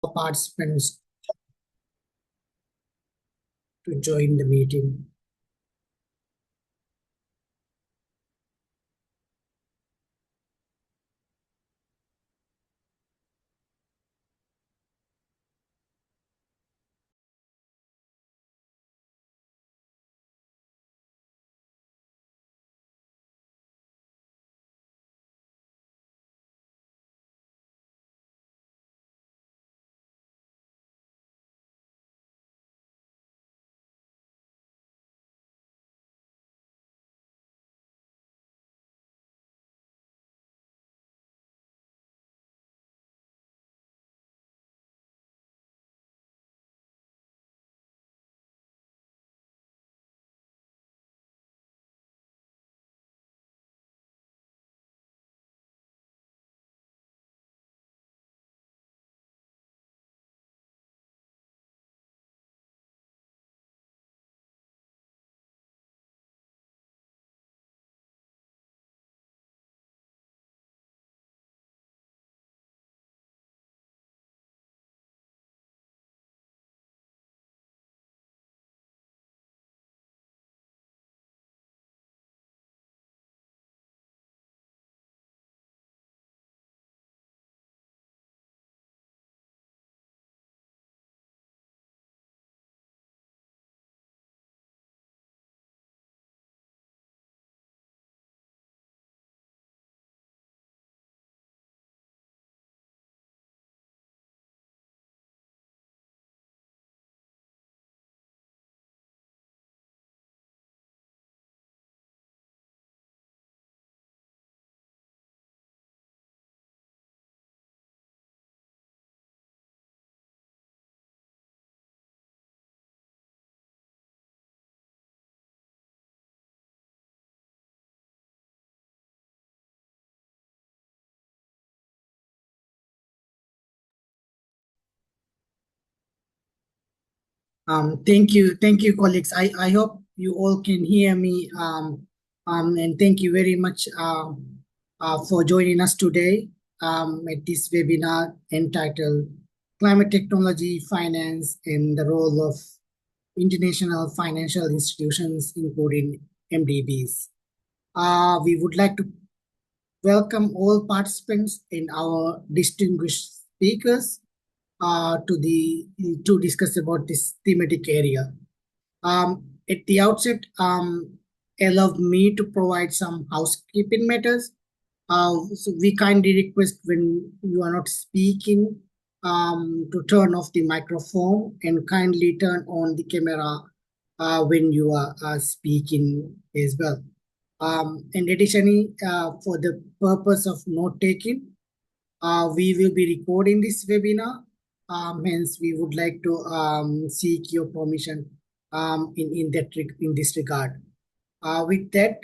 Participants to join the meeting. Thank you, colleagues. I hope you all can hear me. And thank you very much for joining us today at this webinar entitled Climate Technology, Finance, and the Role of International Financial Institutions, including MDBs. We would like to welcome all participants and our distinguished speakers to discuss about this thematic area. At the outset, allow me to provide some housekeeping matters. So we kindly request when you are not speaking to turn off the microphone and kindly turn on the camera when you are speaking as well. And additionally, for the purpose of note taking, we will be recording this webinar. Hence, we would like to seek your permission in this regard. With that,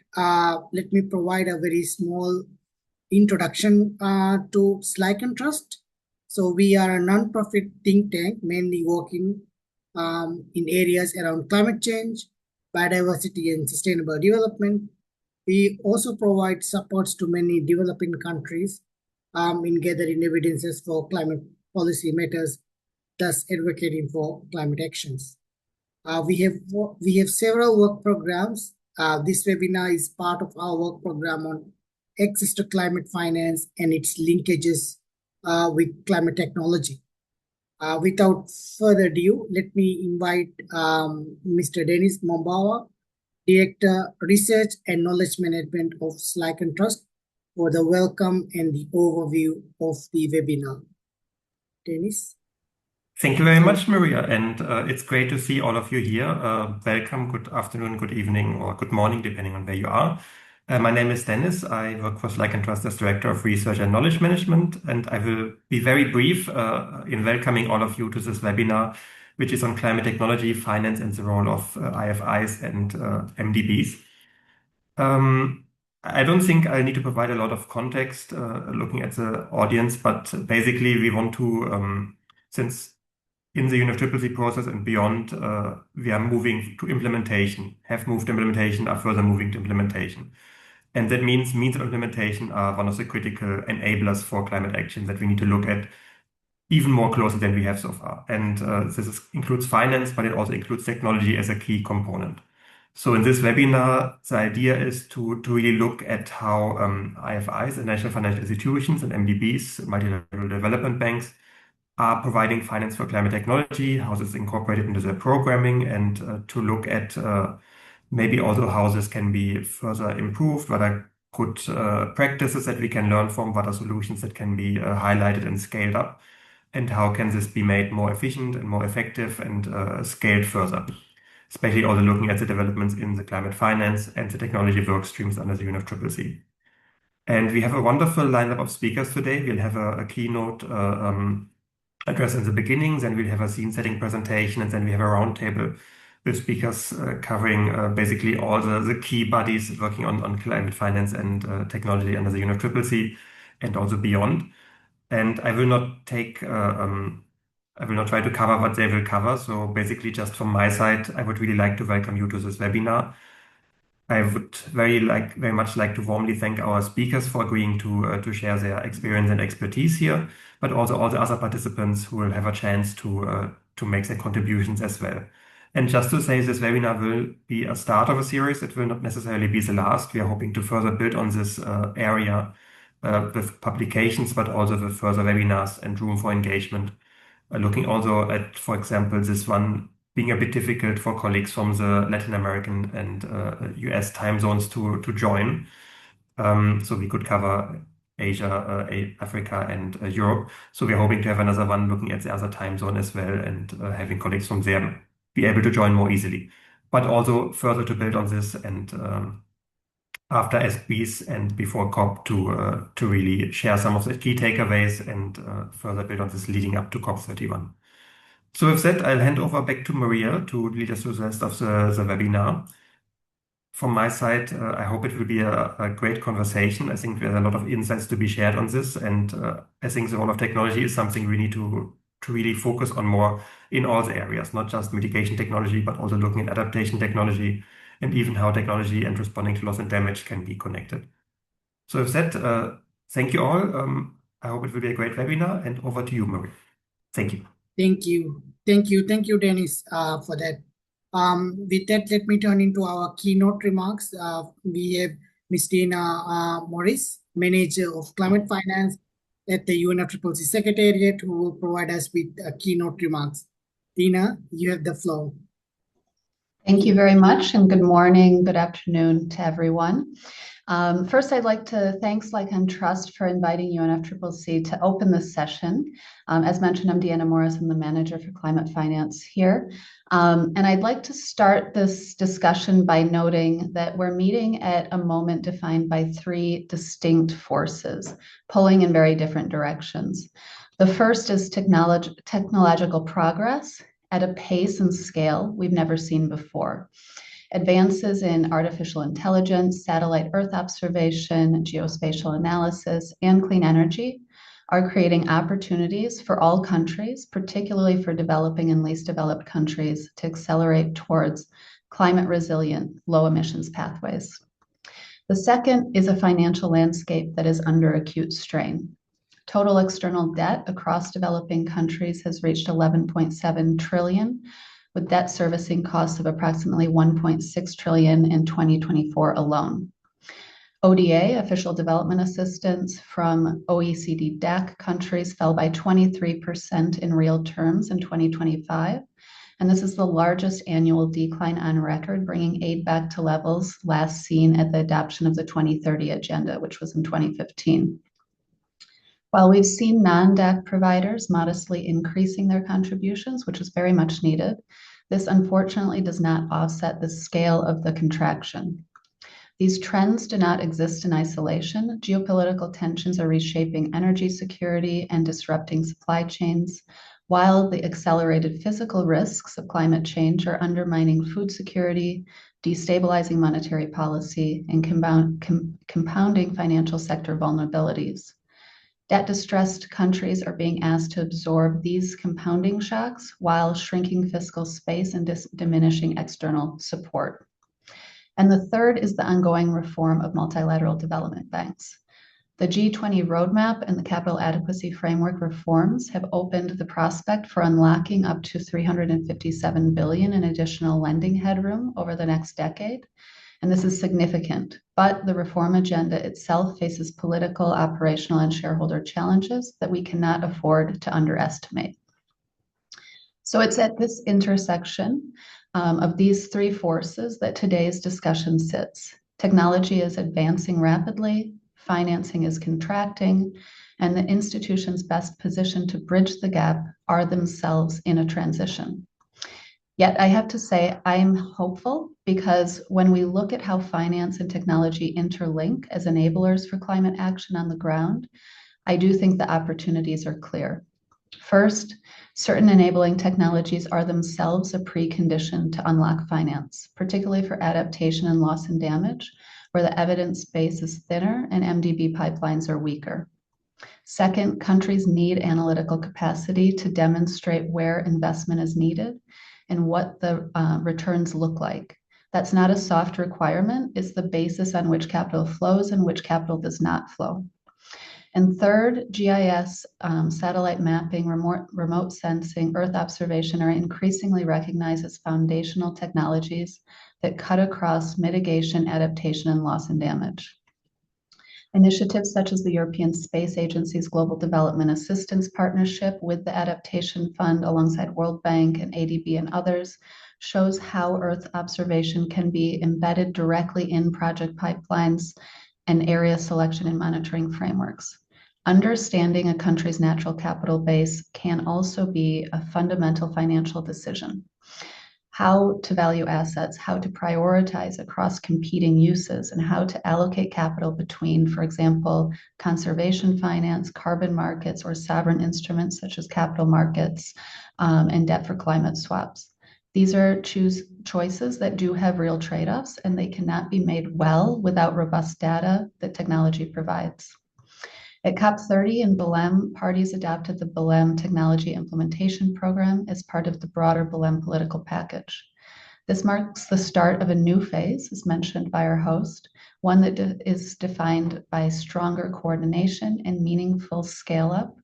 let me provide a very small introduction to SLYCAN Trust. So we are a non-profit think tank mainly working in areas around climate change, biodiversity, and sustainable development. We also provide supports to many developing countries in gathering evidences for climate policy matters, thus advocating for climate actions. We have several work programs. This webinar is part of our work program on access to climate finance and its linkages with climate technology. Without further ado, let me invite Mr. Dennis Mombawa, Director, Research and Knowledge Management of SLYCAN Trust, for the welcome and the overview of the webinar. Dennis? Thank you very much, Maria, and it's great to see all of you here. Welcome, good afternoon, good evening, or good morning, depending on where you are. My name is Dennis. I work for SLYCAN Trust as Director of Research and Knowledge Management, and I will be very brief in welcoming all of you to this webinar, which is on climate technology, finance, and the role of IFIs and MDBs. I don't think I need to provide a lot of context looking at the audience, but basically we want to, since in the UNFCCC process and beyond, we are moving to implementation, have moved to implementation, are further moving to implementation. And that means of implementation are one of the critical enablers for climate action that we need to look at even more closely than we have so far. And includes finance, but it also includes technology as a key component. So in this webinar, the idea is to really look at how IFIs, the national financial institutions, and MDBs, multilateral development banks, are providing finance for climate technology, how this is incorporated into their programming, and to look at maybe also how this can be further improved, what are good practices that we can learn from, what are solutions that can be highlighted and scaled up, and how can this be made more efficient and more effective and scaled further, especially also looking at the developments in the climate finance and the technology work streams under the UNFCCC. And we have a wonderful lineup of speakers today. We'll have a keynote address in the beginning, then we'll have a scene-setting presentation, and then we have a roundtable with speakers covering basically all the key bodies working on climate finance and technology under the UNFCCC and also beyond. And I will not try to cover what they will cover. So basically, just from my side, I would really like to welcome you to this webinar. I would very much like to warmly thank our speakers for agreeing to share their experience and expertise here, but also all the other participants who will have a chance to make their contributions as well. And just to say, this webinar will be a start of a series. It will not necessarily be the last. We are hoping to further build on this area with publications, but also with further webinars and room for engagement. Looking also at, for example, this one being a bit difficult for colleagues from the Latin American and US time zones to join. So we could cover Asia, Africa, and Europe. So we're hoping to have another one looking at the other time zone as well, and having colleagues from there be able to join more easily. But also further to build on this and after SBs and before COP to really share some of the key takeaways and further build on this leading up to COP31. So with that, I'll hand over back to Maria to lead us through the rest of the webinar. From my side, I hope it will be a great conversation. I think there's a lot of insights to be shared on this, and I think the role of technology is something we need to really focus on more in all the areas, not just mitigation technology, but also looking at adaptation technology and even how technology and responding to loss and damage can be connected. So with that, thank you all. I hope it will be a great webinar, and over to you, Maria. Thank you. Thank you, Dennis, for that. With that, let me turn into our keynote remarks. We have Ms. Deanna Morris, Manager of Climate Finance at the UNFCCC Secretariat, who will provide us with keynote remarks. Deanna, you have the floor. Thank you very much, and good morning, good afternoon to everyone. First, I'd like to thank SLYCAN Trust for inviting UNFCCC to open this session. As mentioned, I'm Deanna Morris, I'm the Manager for Climate Finance here. And I'd like to start this discussion by noting that we're meeting at a moment defined by three distinct forces, pulling in very different directions. The first is technological progress at a pace and scale we've never seen before. Advances in artificial intelligence, satellite Earth observation, geospatial analysis, and clean energy are creating opportunities for all countries, particularly for developing and least developed countries, to accelerate towards climate resilient, low emissions pathways. The second is a financial landscape that is under acute strain. Total external debt across developing countries has reached 11.7 trillion, with debt servicing costs of approximately 1.6 trillion in 2024 alone. ODA, official development assistance from OECD DAC countries, fell by 23% in real terms in 2025. And this is the largest annual decline on record, bringing aid back to levels last seen at the adoption of the 2030 agenda, which was in 2015. While we've seen non-DAC providers modestly increasing their contributions, which is very much needed, this unfortunately does not offset the scale of the contraction. These trends do not exist in isolation. Geopolitical tensions are reshaping energy security and disrupting supply chains, while the accelerated physical risks of climate change are undermining food security, destabilizing monetary policy, and compounding financial sector vulnerabilities. Debt-distressed countries are being asked to absorb these compounding shocks while shrinking fiscal space and diminishing external support. And the third is the ongoing reform of multilateral development banks. The G20 roadmap and the capital adequacy framework reforms have opened the prospect for unlocking up to $357 billion in additional lending headroom over the next decade. And this is significant, but the reform agenda itself faces political, operational, and shareholder challenges that we cannot afford to underestimate. So it's at this intersection of these three forces that today's discussion sits. Technology is advancing rapidly, financing is contracting, and the institutions best positioned to bridge the gap are themselves in a transition. Yet I have to say I'm hopeful, because when we look at how finance and technology interlink as enablers for climate action on the ground, I do think the opportunities are clear. First, certain enabling technologies are themselves a precondition to unlock finance, particularly for adaptation and loss and damage, where the evidence base is thinner and MDB pipelines are weaker. Second, countries need analytical capacity to demonstrate where investment is needed and what the returns look like. That's not a soft requirement, it's the basis on which capital flows and which capital does not flow. And third, GIS, satellite mapping, remote sensing, Earth observation are increasingly recognized as foundational technologies that cut across mitigation, adaptation, and loss and damage. Initiatives such as the European Space Agency's Global Development Assistance Partnership with the Adaptation Fund alongside World Bank and ADB and others shows how Earth observation can be embedded directly in project pipelines and area selection and monitoring frameworks. Understanding a country's natural capital base can also be a fundamental financial decision. How to value assets, how to prioritize across competing uses, and how to allocate capital between, for example, conservation finance, carbon markets, or sovereign instruments such as capital markets and debt for climate swaps. These are choices that do have real trade-offs, and they cannot be made well without robust data that technology provides. At COP30 in Belém, parties adopted the Belém Technology Implementation Program as part of the broader Belém political package. This marks the start of a new phase, as mentioned by our host, one that is defined by stronger coordination and meaningful scale-up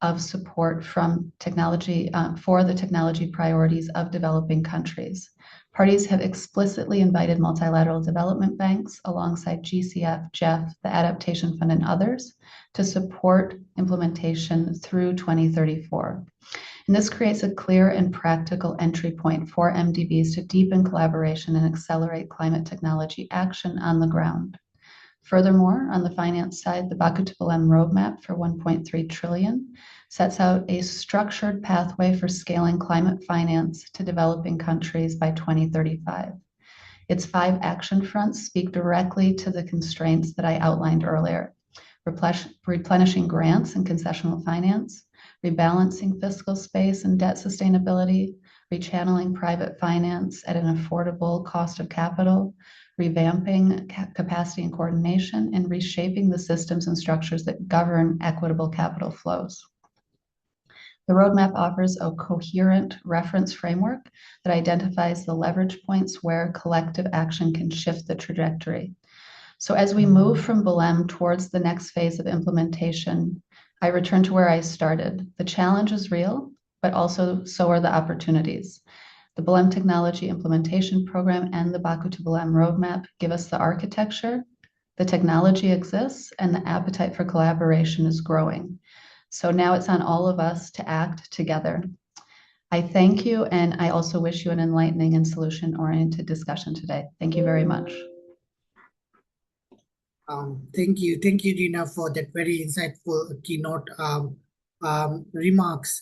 of support from technology for the technology priorities of developing countries. Parties have explicitly invited multilateral development banks alongside GCF, GEF, the Adaptation Fund, and others to support implementation through 2034. And this creates a clear and practical entry point for MDBs to deepen collaboration and accelerate climate technology action on the ground. Furthermore, on the finance side, the Baku to Belém roadmap for 1.3 trillion sets out a structured pathway for scaling climate finance to developing countries by 2035. Its 5 action fronts speak directly to the constraints that I outlined earlier: replenishing grants and concessional finance, rebalancing fiscal space and debt sustainability, rechanneling private finance at an affordable cost of capital, revamping capacity and coordination, and reshaping the systems and structures that govern equitable capital flows. The roadmap offers a coherent reference framework that identifies the leverage points where collective action can shift the trajectory. So as we move from Belém towards the next phase of implementation, I return to where I started. The challenge is real, but also so are the opportunities. The Belém Technology Implementation Program and the Baku to Belém roadmap give us the architecture, the technology exists, and the appetite for collaboration is growing. So now it's on all of us to act together. I thank you, and I also wish you an enlightening and solution-oriented discussion today. Thank you very much. Thank you, Deanna, for that very insightful keynote remarks.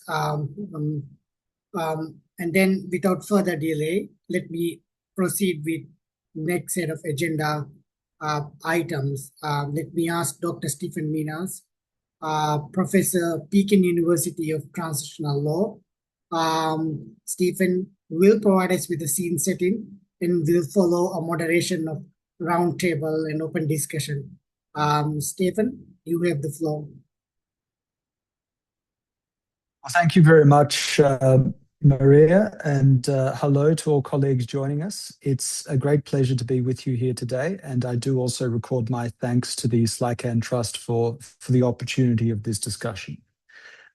And then, without further delay, let me proceed with next set of agenda items. Let me ask Dr. Stephen Minas, Professor, Peking University of Transnational Law. Stephen will provide us with a scene setting and will follow a moderation of roundtable and open discussion. Stephen, you have the floor. Well, thank you very much, Maria, and hello to all colleagues joining us. It's a great pleasure to be with you here today, and I do also record my thanks to the SLYCAN Trust for the opportunity of this discussion.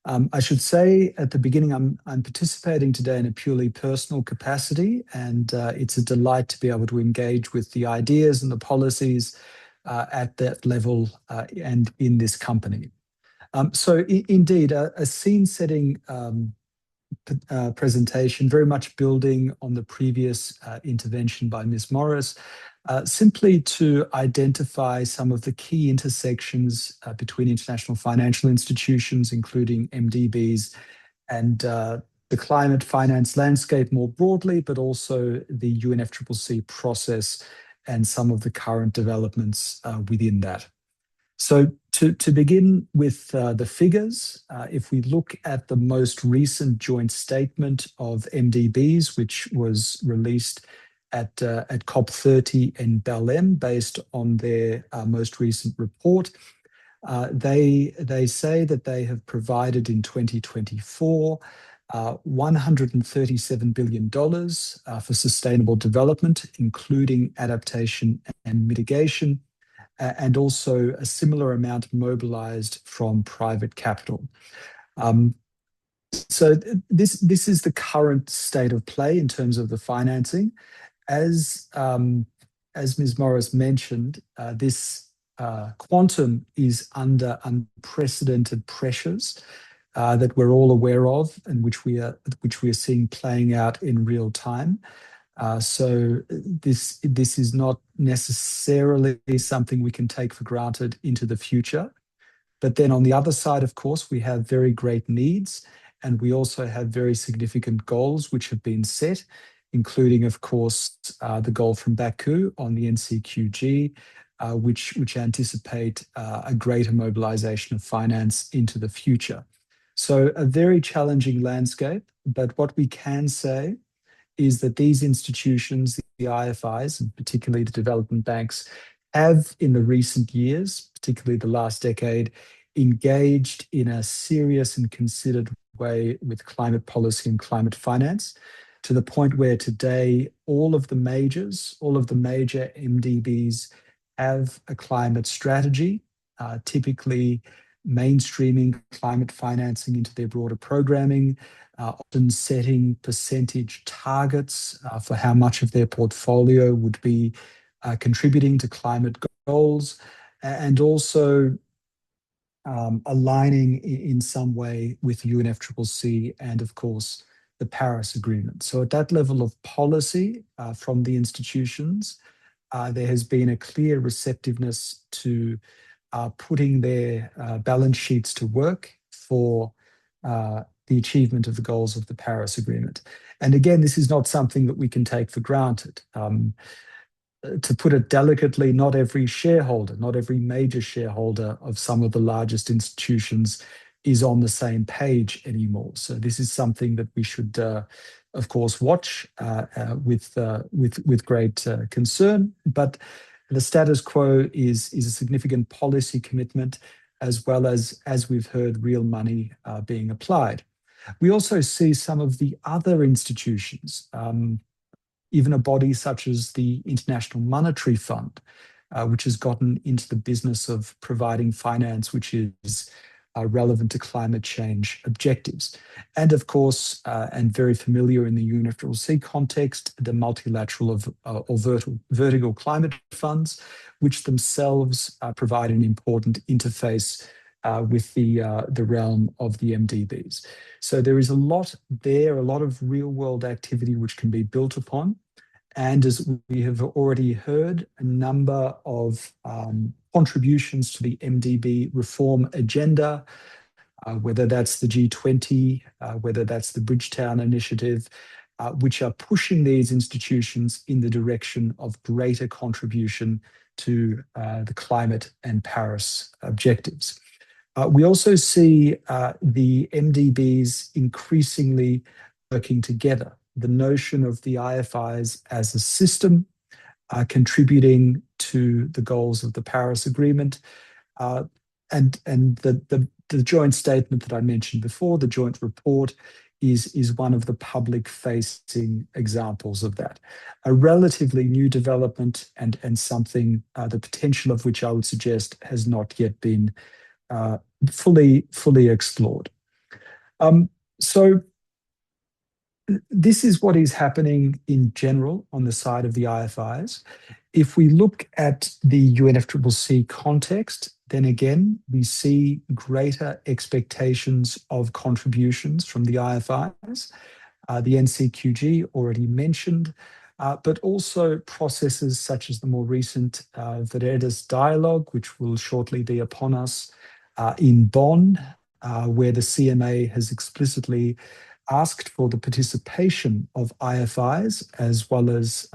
I should say at the beginning, I'm participating today in a purely personal capacity, and it's a delight to be able to engage with the ideas and the policies at that level and in this company. Indeed, a scene-setting presentation, very much building on the previous intervention by Ms. Morris, simply to identify some of the key intersections between international financial institutions, including MDBs, and the climate finance landscape more broadly, but also the UNFCCC process and some of the current developments within that. So to begin with the figures, if we look at the most recent joint statement of MDBs, which was released at COP30 in Belém, based on their most recent report, they say that they have provided in 2024 $137 billion for sustainable development, including adaptation and mitigation, and also a similar amount mobilized from private capital. So this is the current state of play in terms of the financing. As Ms. Morris mentioned, this quantum is under unprecedented pressures that we're all aware of, and which we are seeing playing out in real time. So this is not necessarily something we can take for granted into the future. But then on the other side, of course, we have very great needs, and we also have very significant goals which have been set, including, of course, the goal from Baku on the NCQG, which anticipate a greater mobilization of finance into the future. So a very challenging landscape, but what we can say is that these institutions, the IFIs, and particularly the development banks, have in the recent years, particularly the last decade, engaged in a serious and considered way with climate policy and climate finance, to the point where today all of the major MDBs have a climate strategy, typically mainstreaming climate financing into their broader programming, often setting percentage targets for how much of their portfolio would be contributing to climate goals, and also aligning in some way with UNFCCC and, of course, the Paris Agreement. So at that level of policy from the institutions, there has been a clear receptiveness to putting their balance sheets to work for the achievement of the goals of the Paris Agreement. And again, this is not something that we can take for granted. To put it delicately, not every shareholder, not every major shareholder of some of the largest institutions is on the same page anymore. So this is something that we should, of course, watch with great concern. But the status quo is a significant policy commitment, as well as we've heard, real money being applied. We also see some of the other institutions, even a body such as the International Monetary Fund, which has gotten into the business of providing finance which is relevant to climate change objectives. And of course, and very familiar in the UNFCCC context, the multilateral or vertical climate funds, which themselves provide an important interface with the realm of the MDBs. So there is a lot there, a lot of real world activity which can be built upon. And as we have already heard, a number of contributions to the MDB reform agenda, whether that's the G20, whether that's the Bridgetown Initiative, which are pushing these institutions in the direction of greater contribution to the climate and Paris objectives. We also see the MDBs increasingly working together. The notion of the IFIs as a system contributing to the goals of the Paris Agreement, and the joint statement that I mentioned before, the joint report, is one of the public-facing examples of that. A relatively new development and something the potential of which I would suggest has not yet been fully explored. So this is what is happening in general on the side of the IFIs. If we look at the UNFCCC context, then again, we see greater expectations of contributions from the IFIs, the NCQG already mentioned, but also processes such as the more recent Veredas dialogue, which will shortly be upon us in Bonn, where the CMA has explicitly asked for the participation of IFIs as well as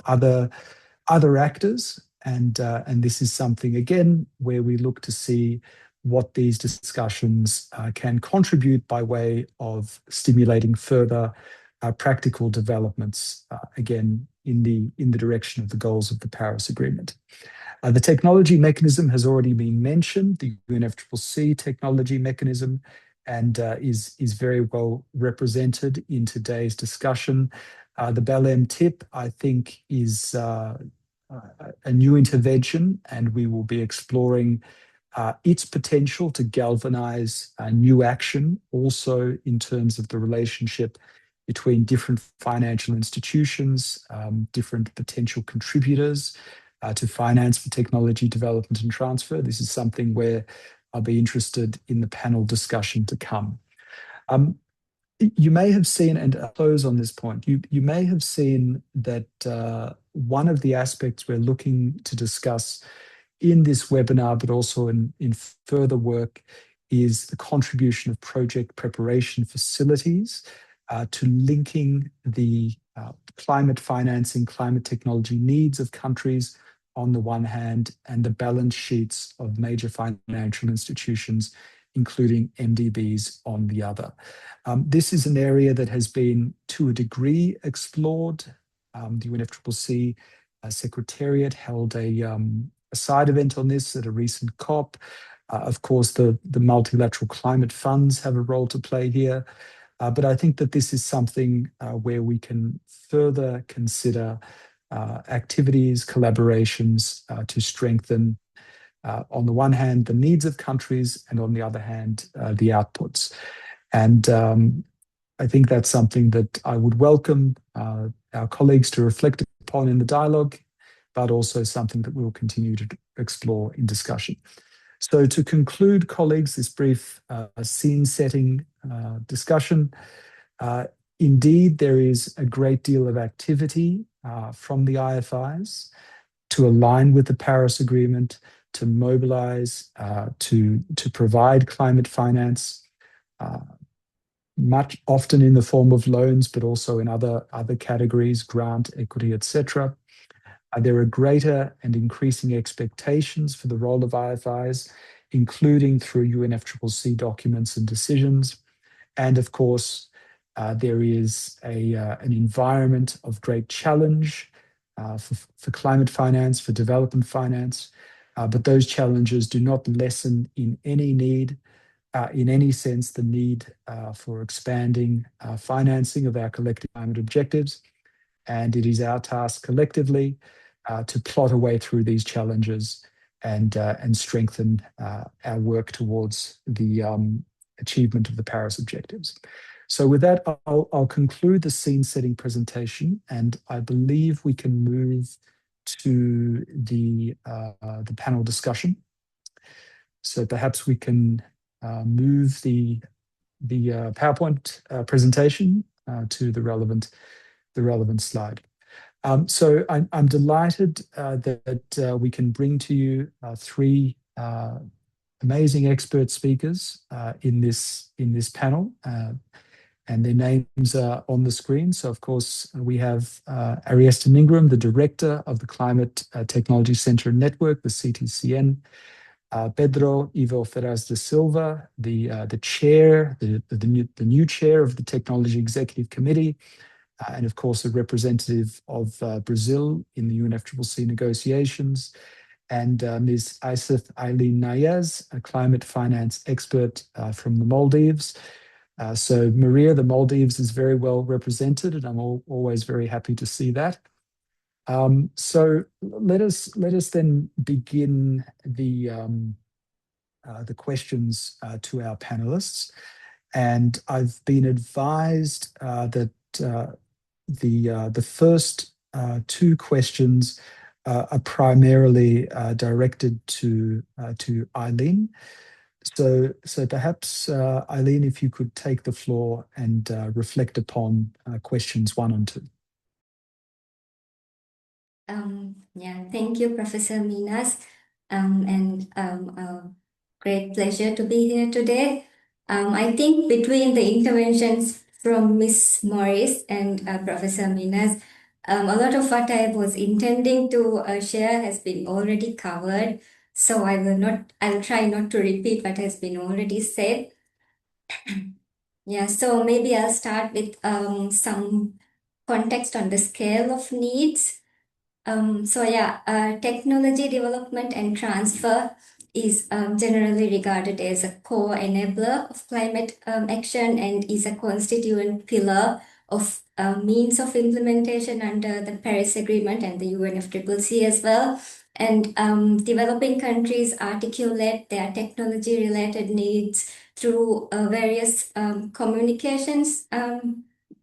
other actors. And this is something, again, where we look to see what these discussions can contribute by way of stimulating further practical developments, again, in the direction of the goals of the Paris Agreement. The technology mechanism has already been mentioned, the UNFCCC technology mechanism, and is very well represented in today's discussion. The BEL-M tip, I think, is a new intervention, and we will be exploring its potential to galvanize new action, also in terms of the relationship between different financial institutions, different potential contributors to finance for technology development and transfer. This is something where I'll be interested in the panel discussion to come. You may have seen, and I'll close on this point, you may have seen that one of the aspects we're looking to discuss in this webinar, but also in further work, is the contribution of project preparation facilities to linking the climate financing, climate technology needs of countries on the one hand, and the balance sheets of major financial institutions, including MDBs, on the other. This is an area that has been, to a degree, explored. The UNFCCC Secretariat held a side event on this at a recent COP. Of course, the multilateral climate funds have a role to play here. But I think that this is something where we can further consider activities, collaborations to strengthen, on the one hand, the needs of countries, and on the other hand, the outputs. And I think that's something that I would welcome our colleagues to reflect upon in the dialogue, but also something that we'll continue to explore in discussion. So to conclude, colleagues, this brief scene-setting discussion, indeed, there is a great deal of activity from the IFIs to align with the Paris Agreement, to mobilize, to provide climate finance, much often in the form of loans, but also in other categories, grant, equity, etc. There are greater and increasing expectations for the role of IFIs, including through UNFCCC documents and decisions. And of course, there is an environment of great challenge for climate finance, for development finance, but those challenges do not lessen in any sense the need for expanding financing of our collective climate objectives. And it is our task collectively to plot a way through these challenges and strengthen our work towards the achievement of the Paris objectives. So with that, I'll conclude the scene-setting presentation, and I believe we can move to the panel discussion. So perhaps we can move the PowerPoint presentation to the relevant slide. So I'm delighted that we can bring to you three amazing expert speakers in this panel. And their names are on the screen. So, of course, we have Ariesta Ningrum, the Director of the Climate Technology Center Network, the CTCN. Pedro Ferraz de Silva, the chair, the new chair of the Technology Executive Committee, and of course a representative of Brazil in the UNFCCC negotiations, and Ms. Aishath Aileen Niyaz, a climate finance expert from the Maldives. So Maria, the Maldives is very well represented, and I'm always very happy to see that. So let us then begin the questions to our panelists. And I've been advised that the first two questions are primarily directed to Aileen. So perhaps Aileen, if you could take the floor and reflect upon questions 1 and 2. Yeah, thank you, Professor Minas, and great pleasure to be here today. I think between the interventions from Miss Morris and Professor Minas, a lot of what I was intending to share has been already covered. So I'll try not to repeat what has been already said. Yeah, so maybe I'll start with some context on the scale of needs. Technology development and transfer is generally regarded as a core enabler of climate action and is a constituent pillar of means of implementation under the Paris Agreement and the UNFCCC as well. And developing countries articulate their technology-related needs through various communications,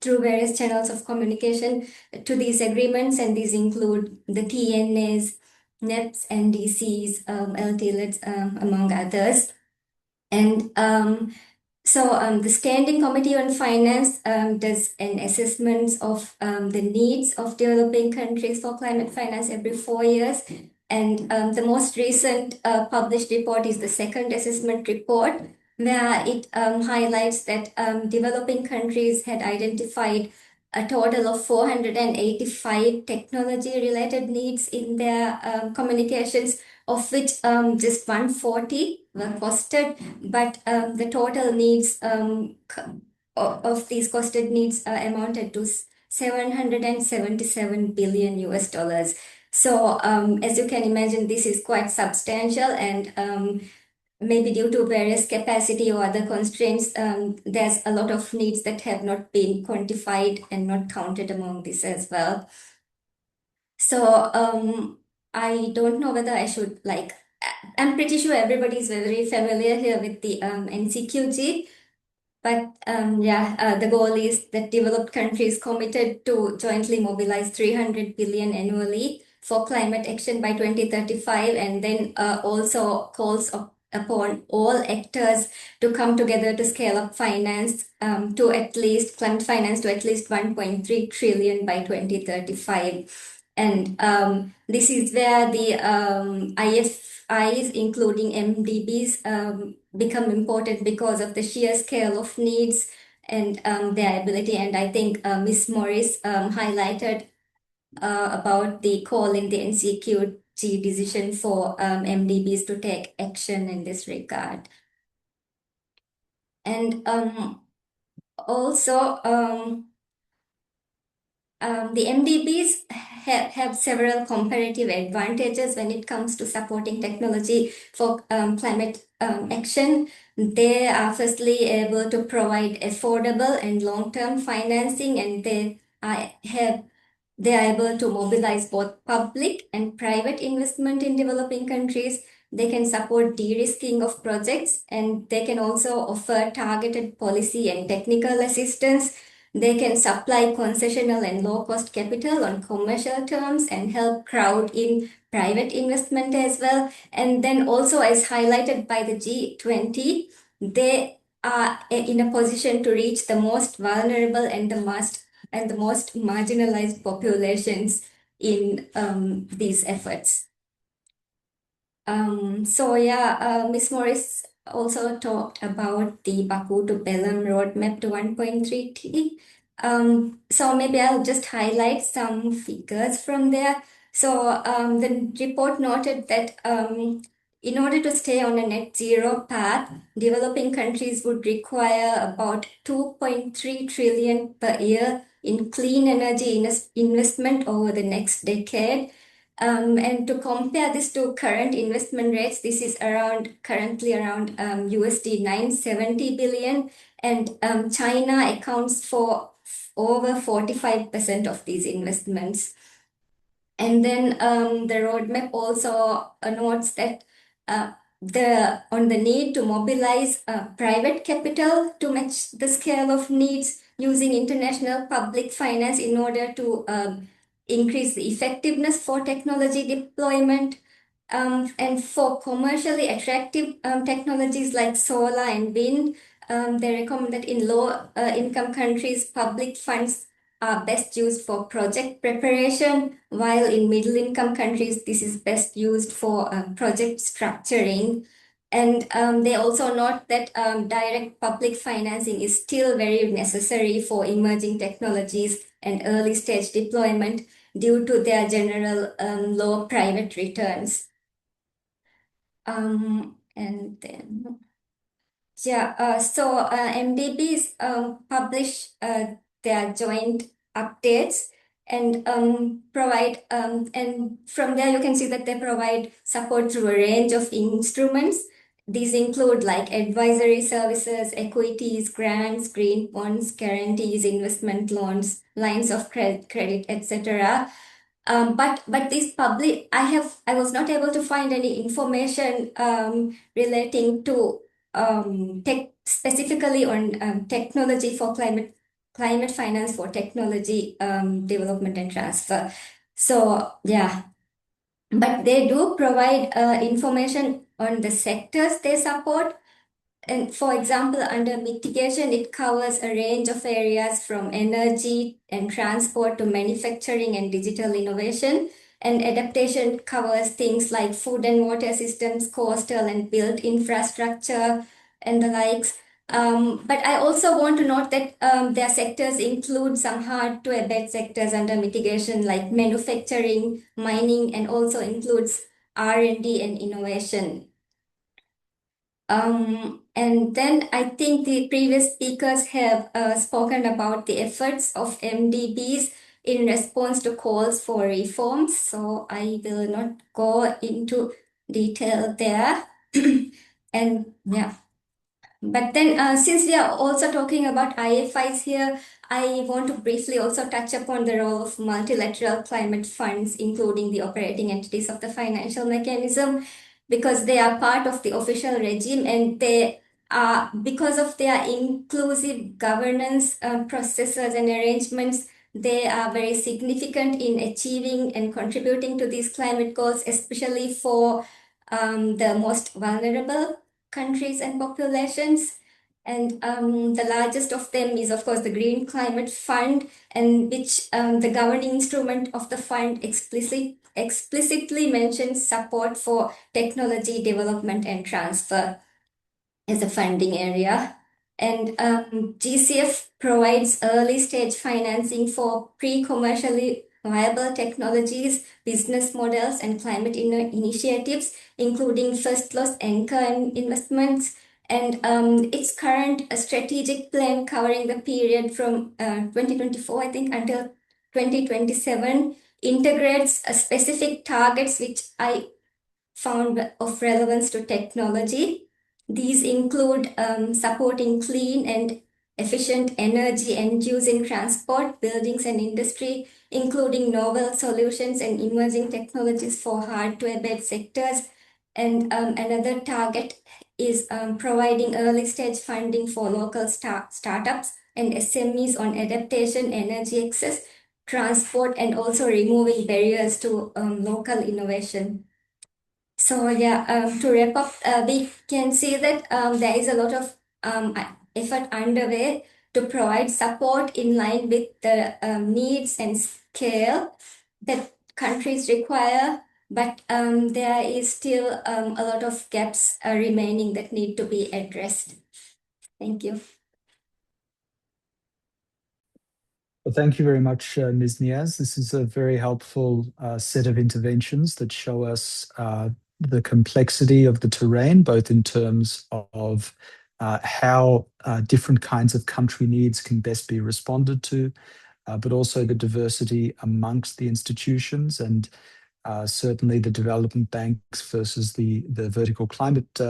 through various channels of communication to these agreements, and these include the TNAs, NEPs, NDCs, LTLETs, among others. And the Standing Committee on Finance does an assessment of the needs of developing countries for climate finance every 4 years. And the most recent published report is the second assessment report, where it highlights that developing countries had identified a total of 485 technology-related needs in their communications, of which just 140 were costed, but the total needs of these costed needs amounted to 777 billion US dollars. So as you can imagine, this is quite substantial, and maybe due to various capacity or other constraints, there's a lot of needs that have not been quantified and not counted among this as well. So I don't know whether I should I'm pretty sure everybody is very familiar here with the NCQG, but the goal is that developed countries committed to jointly mobilize 300 billion annually for climate action by 2035, and then also calls upon all actors to come together to scale up finance to at least climate finance to at least 1.3 trillion by 2035. And this is where the IFIs, including MDBs, become important because of the sheer scale of needs and their ability. And I think Ms. Morris highlighted about the call in the NCQG decision for MDBs to take action in this regard. And also, the MDBs have several comparative advantages when it comes to supporting technology for climate action. They are firstly able to provide affordable and long-term financing, and they are able to mobilize both public and private investment in developing countries. They can support de-risking of projects, and they can also offer targeted policy and technical assistance. They can supply concessional and low-cost capital on commercial terms and help crowd in private investment as well. And then also, as highlighted by the G20, they are in a position to reach the most vulnerable and the most marginalized populations in these efforts. Ms. Morris also talked about the Baku to Pelham roadmap to 1.3T. So maybe I'll just highlight some figures from there. So the report noted that in order to stay on a net zero path, developing countries would require about 2.3 trillion per year in clean energy investment over the next decade. And to compare this to current investment rates, this is currently around USD 970 billion, and China accounts for over 45% of these investments. And then the roadmap also notes that on the need to mobilize private capital to match the scale of needs using international public finance in order to increase the effectiveness for technology deployment. And for commercially attractive technologies like solar and wind, they recommend that in low income countries, public funds are best used for project preparation, while in middle income countries, this is best used for project structuring. And they also note that direct public financing is still very necessary for emerging technologies and early stage deployment due to their general low private returns. And then, yeah, so MDBs publish their joint updates and provide, and from there you can see that they provide support through a range of instruments. These include like advisory services, equities, grants, green bonds, guarantees, investment loans, lines of credit, etc. But this public, I was not able to find any information relating to specifically on technology for climate finance for technology development and transfer. So yeah, but they do provide information on the sectors they support. And for example, under mitigation, it covers a range of areas from energy and transport to manufacturing and digital innovation. And adaptation covers things like food and water systems, coastal and built infrastructure, and the likes. But I also want to note that their sectors include some hard to abate sectors under mitigation, like manufacturing, mining, and also includes R&D and innovation. And then I think the previous speakers have spoken about the efforts of MDBs in response to calls for reforms. So I will not go into detail there. And yeah. But then since we are also talking about IFIs here, I want to briefly also touch upon the role of multilateral climate funds, including the operating entities of the financial mechanism, because they are part of the official regime and they are, because of their inclusive governance processes and arrangements, they are very significant in achieving and contributing to these climate goals, especially for the most vulnerable countries and populations. And the largest of them is, of course, the Green Climate Fund, and which the governing instrument of the fund explicitly mentions support for technology development and transfer as a funding area. And GCF provides early stage financing for pre-commercially viable technologies, business models, and climate initiatives, including first loss anchor investments. And its current strategic plan covering the period from 2024, I think, until 2027 integrates specific targets which I found of relevance to technology. These include supporting clean and efficient energy end use in transport, buildings, and industry, including novel solutions and emerging technologies for hard to abate sectors. And another target is providing early stage funding for local startups and SMEs on adaptation, energy access, transport, and also removing barriers to local innovation. So yeah, to wrap up, we can see that there is a lot of effort underway to provide support in line with the needs and scale that countries require, but there is still a lot of gaps remaining that need to be addressed. Thank you. Well, thank you very much, Ms. Niyaz. This is a very helpful set of interventions that show us the complexity of the terrain, both in terms of how different kinds of country needs can best be responded to, but also the diversity amongst the institutions and certainly the development banks versus the vertical climate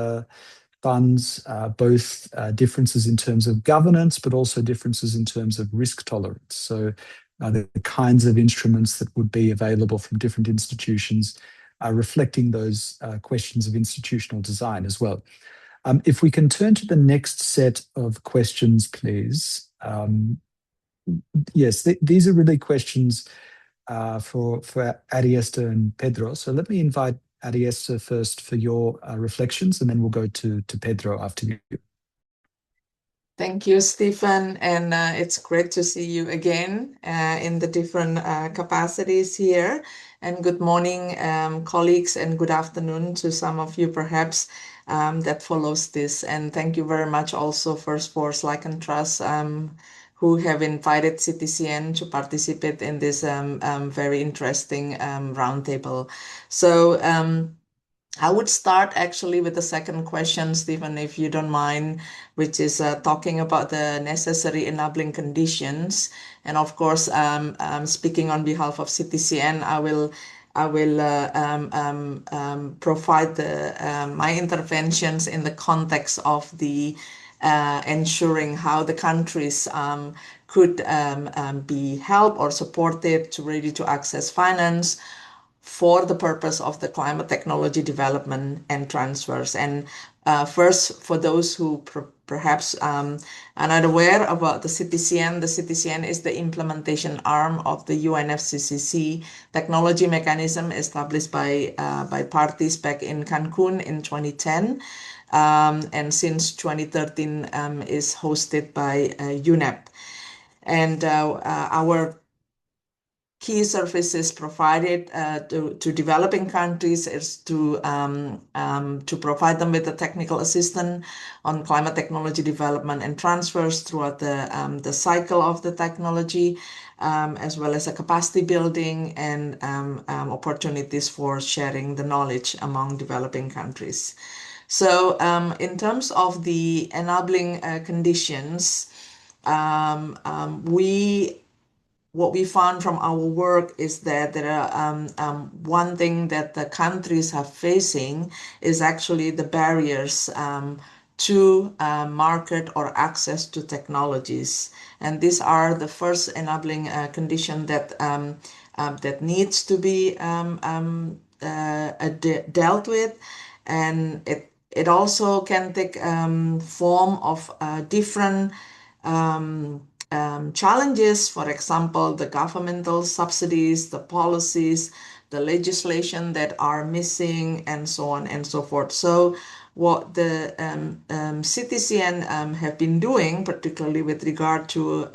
funds, both differences in terms of governance, but also differences in terms of risk tolerance. So the kinds of instruments that would be available from different institutions are reflecting those questions of institutional design as well. If we can turn to the next set of questions, please. Yes, these are really questions for Ariesta and Pedro. So let me invite Ariesta first for your reflections, and then we'll go to Pedro after you. Thank you, Stephen, and it's great to see you again in the different capacities here. And good morning, colleagues, and good afternoon to some of you perhaps that follows this. And thank you very much also first for SLYCAN Trust, who have invited CTCN to participate in this very interesting roundtable. So I would start actually with the second question, Stephen, if you don't mind, which is talking about the necessary enabling conditions. And of course, speaking on behalf of CTCN, I will provide my interventions in the context of the ensuring how the countries could be helped or supported to ready to access finance for the purpose of the climate technology development and transfers. And first, for those who perhaps are not aware about the CTCN is the implementation arm of the UNFCCC technology mechanism established by parties back in Cancun in 2010. And since 2013 is hosted by UNEP. And our key services provided to developing countries is to provide them with the technical assistance on climate technology development and transfers throughout the cycle of the technology, as well as a capacity building and opportunities for sharing the knowledge among developing countries. So in terms of the enabling conditions, what we found from our work is that there are one thing that the countries are facing is actually the barriers to market or access to technologies. And these are the first enabling condition that that needs to be dealt with. And it also can take form of different challenges, for example, the governmental subsidies, the policies, the legislation that are missing, and so on and so forth. So what the CTCN have been doing, particularly with regard to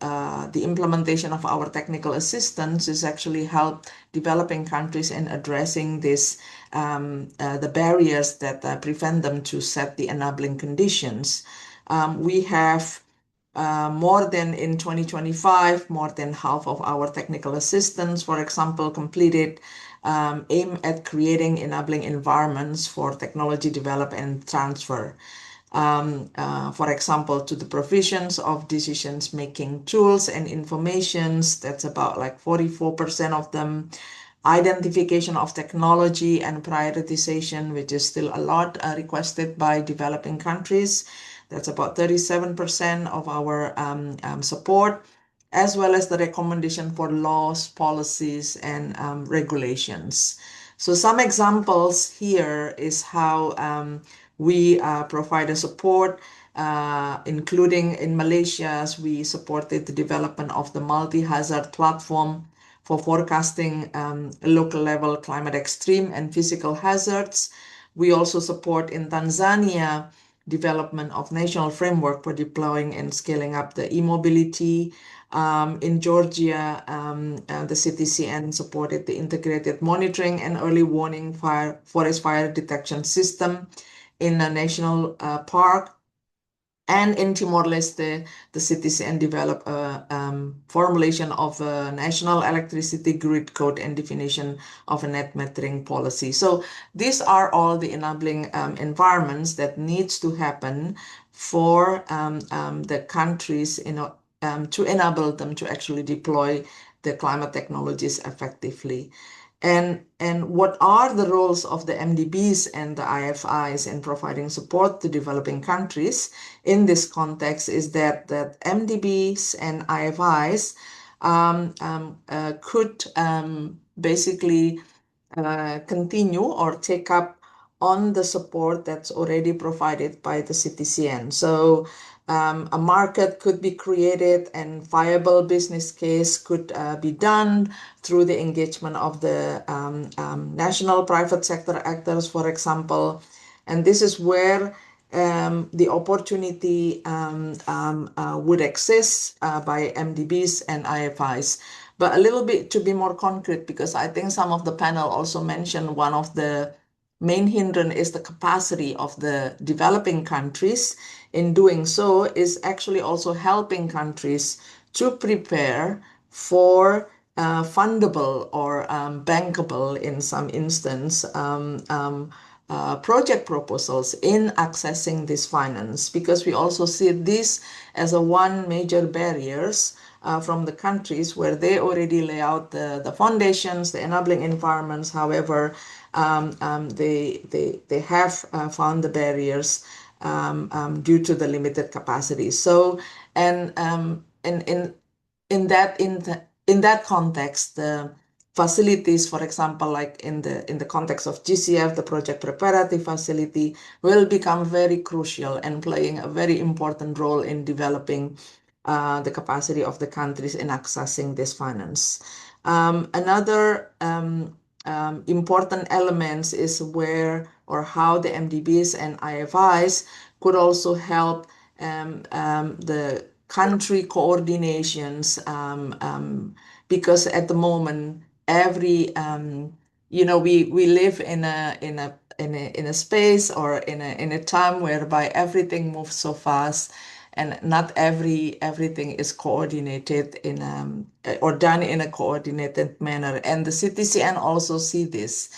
the implementation of our technical assistance, is actually help developing countries in addressing this, the barriers that prevent them to set the enabling conditions. We have more than in 2025, more than half of our technical assistance, for example, completed aim at creating enabling environments for technology development and transfer. For example, to the provisions of decisions-making tools and informations, that's about like 44% of them. Identification of technology and prioritization, which is still a lot requested by developing countries. That's about 37% of our support, as well as the recommendation for laws, policies, and regulations. So some examples here is how we provide a support, including in Malaysia, we supported the development of the multi-hazard platform for forecasting local level climate extreme and physical hazards. We also support in Tanzania development of national framework for deploying and scaling up the e-mobility. In Georgia, the CTCN supported the integrated monitoring and early warning forest fire detection system in a national park. And in Timor-Leste, the CTCN developed a formulation of a national electricity grid code and definition of a net metering policy. So these are all the enabling environments that needs to happen for the countries to enable them to actually deploy the climate technologies effectively. And what are the roles of the MDBs and the IFIs in providing support to developing countries in this context is that MDBs and IFIs could basically continue or take up on the support that's already provided by the CTCN. So a market could be created and viable business case could be done through the engagement of the national private sector actors, for example. And this is where the opportunity would exist by MDBs and IFIs. But a little bit to be more concrete, because I think some of the panel also mentioned one of the main hindrance is the capacity of the developing countries. In doing so is actually also helping countries to prepare for fundable or bankable, in some instance, project proposals in accessing this finance, because we also see this as a one major barriers from the countries where they already lay out the foundations, the enabling environments. However, they have found the barriers due to the limited capacity. So, and in that context, the facilities, for example, like in the context of GCF, the project preparatory facility will become very crucial and playing a very important role in developing the capacity of the countries in accessing this finance. Another important elements is where or how the MDBs and IFIs could also help the country coordinations, because at the moment every we live in a space or in a time whereby everything moves so fast, and not everything is coordinated in or done in a coordinated manner. And the CTCN also see this,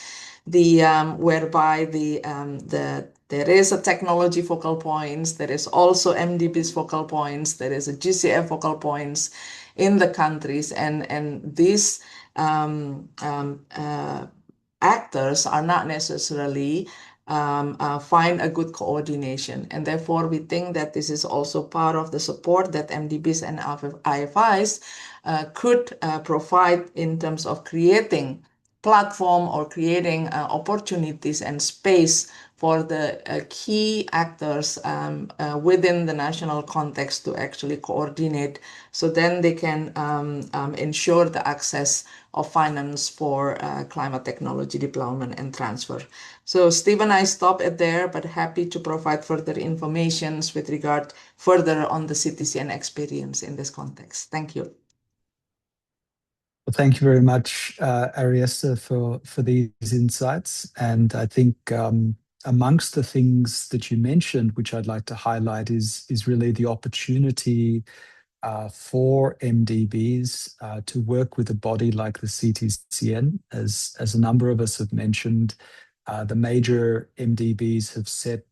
whereby there is a technology focal points, there is also MDBs focal points, there is a GCF focal points in the countries, and these actors are not necessarily find a good coordination. And therefore, we think that this is also part of the support that MDBs and IFIs could provide in terms of creating platform or creating opportunities and space for the key actors within the national context to actually coordinate, so then they can ensure the access of finance for climate technology deployment and transfer. So Stephen, I stop at there, but happy to provide further informations with regard further on the CTCN experience in this context. Thank you. Well, thank you very much, Ariesta, for these insights. And I think amongst the things that you mentioned, which I'd like to highlight, is really the opportunity for MDBs to work with a body like the CTCN. As a number of us have mentioned, the major MDBs have set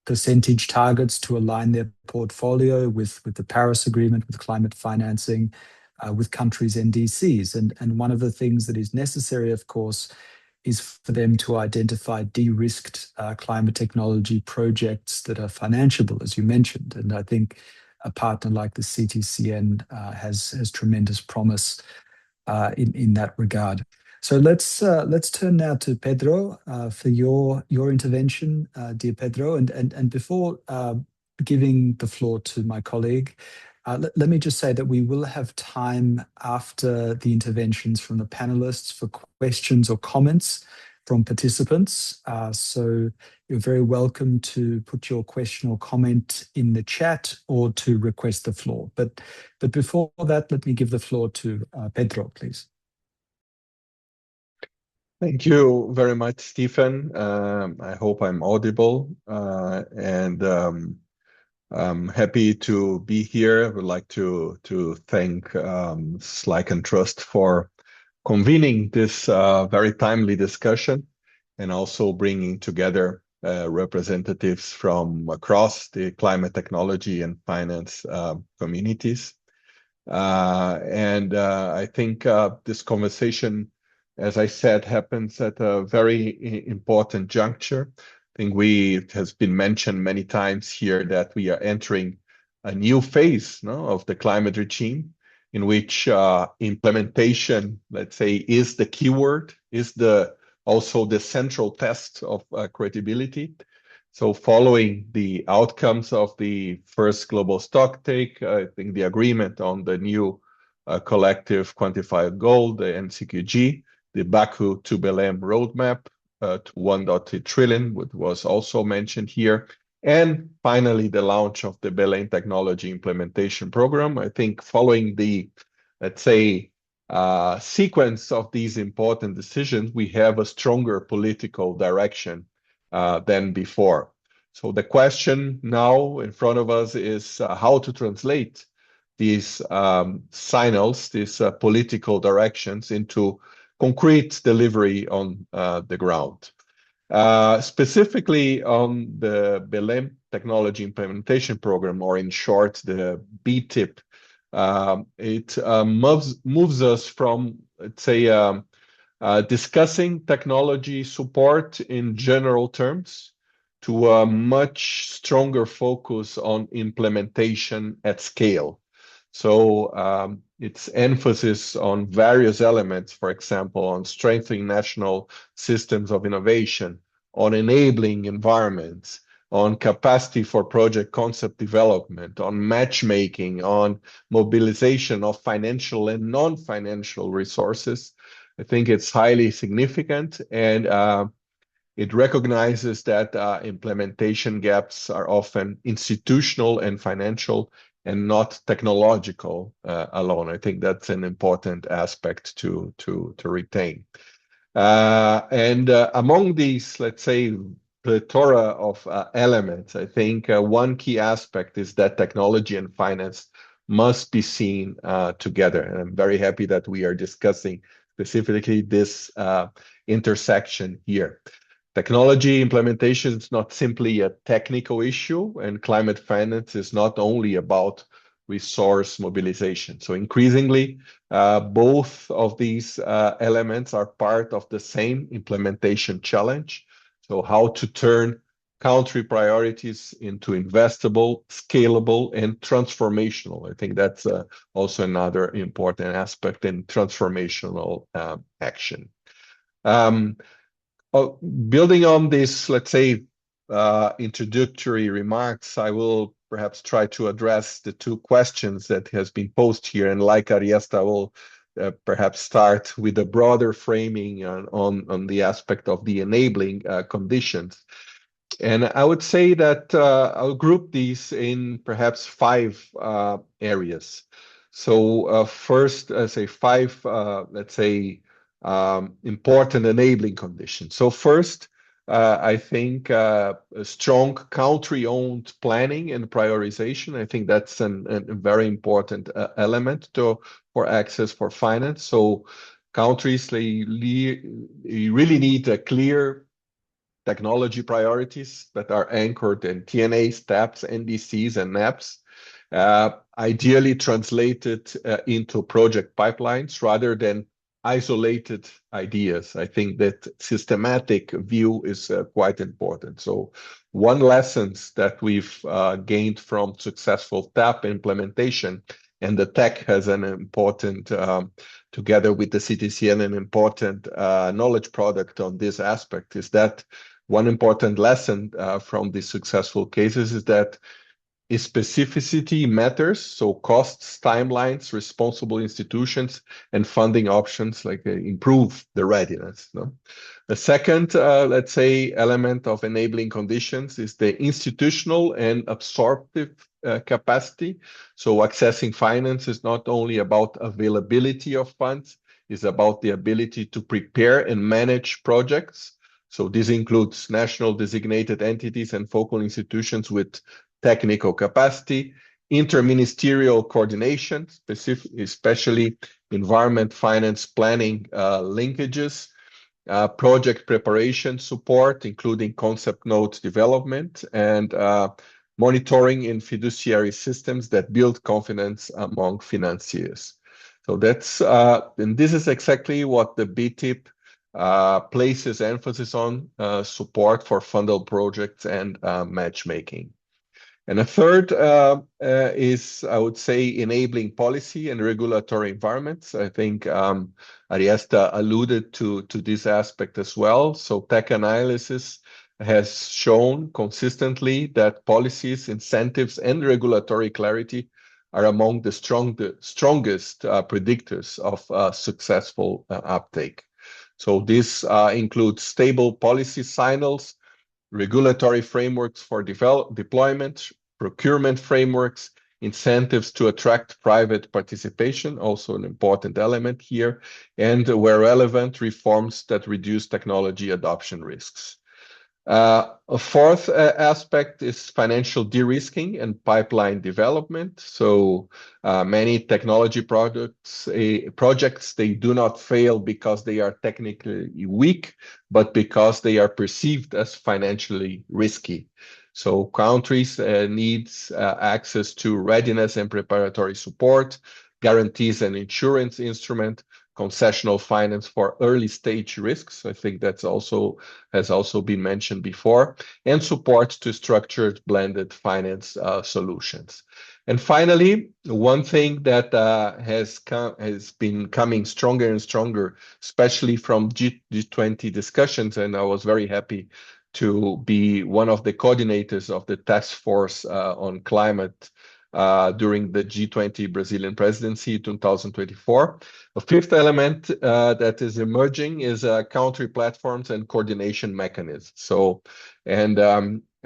percentage targets to align their portfolio with the Paris Agreement, with climate financing, with countries' NDCs. And one of the things that is necessary, of course, is for them to identify de-risked climate technology projects that are financeable, as you mentioned. And I think a partner like the CTCN has tremendous promise in that regard. So let's turn now to Pedro for your intervention, dear Pedro. And before giving the floor to my colleague, let me just say that we will have time after the interventions from the panelists for questions or comments from participants. So you're very welcome to put your question or comment in the chat or to request the floor. But before that, let me give the floor to Pedro, please. Thank you very much, Stephen. I hope I'm audible, and I'm happy to be here. I would like to thank SLYCAN Trust for convening this very timely discussion and also bringing together representatives from across the climate technology and finance communities. I think this conversation, as I said, happens at a very important juncture. I think it has been mentioned many times here that we are entering a new phase, no, of the climate regime, in which implementation, let's say, is the keyword, is also the central test of credibility. So following the outcomes of the first global stocktake, I think the agreement on the new collective quantified goal, the NCQG, the Baku to Belém roadmap to 1.3 trillion, which was also mentioned here, and finally the launch of the Belém Technology Implementation Program. I think following the, let's say, sequence of these important decisions, we have a stronger political direction than before. So the question now in front of us is how to translate these signals, these political directions into concrete delivery on the ground. Specifically on the Belém Technology Implementation Program, or in short, the BTIP, it moves us from, let's say, discussing technology support in general terms to a much stronger focus on implementation at scale. So its emphasis on various elements, for example, on strengthening national systems of innovation, on enabling environments, on capacity for project concept development, on matchmaking, on mobilization of financial and non-financial resources. I think it's highly significant, and it recognizes that implementation gaps are often institutional and financial and not technological alone. I think that's an important aspect to retain. Among these, let's say, plethora of elements, I think one key aspect is that technology and finance must be seen together. And I'm very happy that we are discussing specifically this intersection here. Technology implementation is not simply a technical issue, and climate finance is not only about resource mobilization. So increasingly, both of these elements are part of the same implementation challenge. So how to turn country priorities into investable, scalable, and transformational. I think that's also another important aspect in transformational action. Building on this, let's say, introductory remarks, I will perhaps try to address the two questions that has been posed here. And like Ariesta, I will perhaps start with a broader framing on the aspect of the enabling conditions. And I would say that I'll group these in perhaps 5 areas. So first, say 5, let's say, important enabling conditions. So first, I think a strong country-owned planning and prioritization. I think that's a very important element for access for finance. So countries, they really need a clear technology priorities that are anchored in TNA, STEPs, NDCs, and NAPs, ideally translated into project pipelines rather than isolated ideas. I think that systematic view is quite important. So one lesson that we've gained from successful TAP implementation, and the tech has an important, together with the CTCN, an important knowledge product on this aspect, is that one important lesson from these successful cases is that specificity matters. So costs, timelines, responsible institutions, and funding options improve the readiness. No? The second, let's say, element of enabling conditions is the institutional and absorptive capacity. So accessing finance is not only about availability of funds, it's about the ability to prepare and manage projects. So this includes national designated entities and focal institutions with technical capacity, interministerial coordination, especially environment, finance, planning linkages, project preparation support, including concept note development, and monitoring in fiduciary systems that build confidence among financiers. So that's and this is exactly what the BTIP places emphasis on, support for fundable projects and matchmaking. And a third is, I would say, enabling policy and regulatory environments. I think Ariesta alluded to this aspect as well. So tech analysis has shown consistently that policies, incentives, and regulatory clarity are among the strongest predictors of successful uptake. So this includes stable policy signals, regulatory frameworks for deployment, procurement frameworks, incentives to attract private participation, also an important element here, and where relevant, reforms that reduce technology adoption risks. A fourth aspect is financial de-risking and pipeline development. So many technology projects, they do not fail because they are technically weak, but because they are perceived as financially risky. So countries need access to readiness and preparatory support, guarantees and insurance instrument, concessional finance for early stage risks. I think that's has also been mentioned before, and support to structured blended finance solutions. And finally, one thing that has been coming stronger and stronger, especially from G20 discussions, and I was very happy to be one of the coordinators of the task force on climate during the G20 Brazilian presidency 2024. A fifth element that is emerging is country platforms and coordination mechanisms. So, and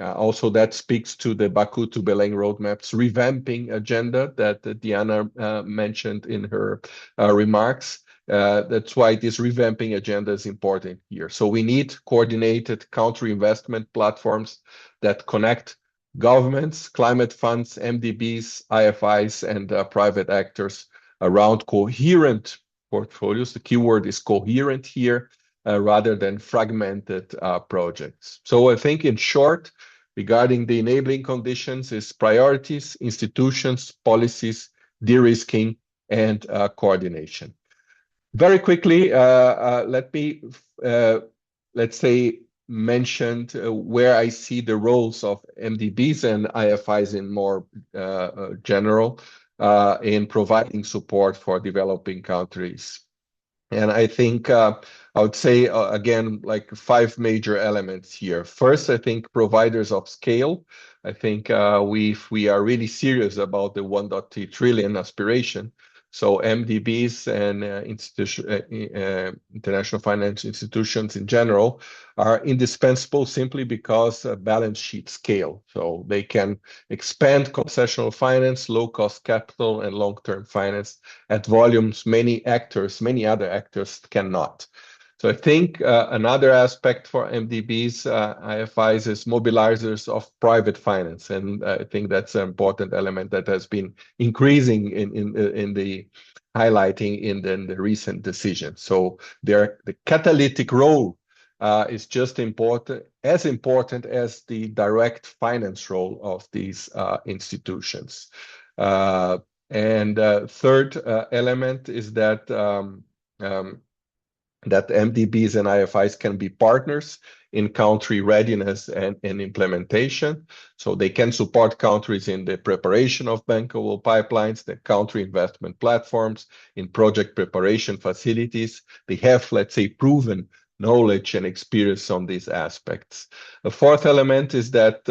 also that speaks to the Baku to Belém roadmaps revamping agenda that Deanna mentioned in her remarks. That's why this revamping agenda is important here. So we need coordinated country investment platforms that connect governments, climate funds, MDBs, IFIs, and private actors around coherent portfolios. The keyword is coherent here, rather than fragmented projects. So I think in short, regarding the enabling conditions is priorities, institutions, policies, de-risking, and coordination. Very quickly, let me, let's say, mentioned where I see the roles of MDBs and IFIs in more general in providing support for developing countries. And I think I would say, again, like 5 major elements here. First, I think providers of scale. I think we are really serious about the 1.3 trillion aspiration. So MDBs and international financial institutions in general are indispensable simply because balance sheet scale. So they can expand concessional finance, low-cost capital, and long-term finance at volumes many other actors cannot. So I think another aspect for MDBs, IFIs, is mobilizers of private finance, and I think that's an important element that has been increasing in the highlighting in the recent decisions. So the catalytic role is just as important as the direct finance role of these institutions. And third element is that that MDBs and IFIs can be partners in country readiness and implementation. So they can support countries in the preparation of bankable pipelines, the country investment platforms, in project preparation facilities. They have, let's say, proven knowledge and experience on these aspects. The fourth element is that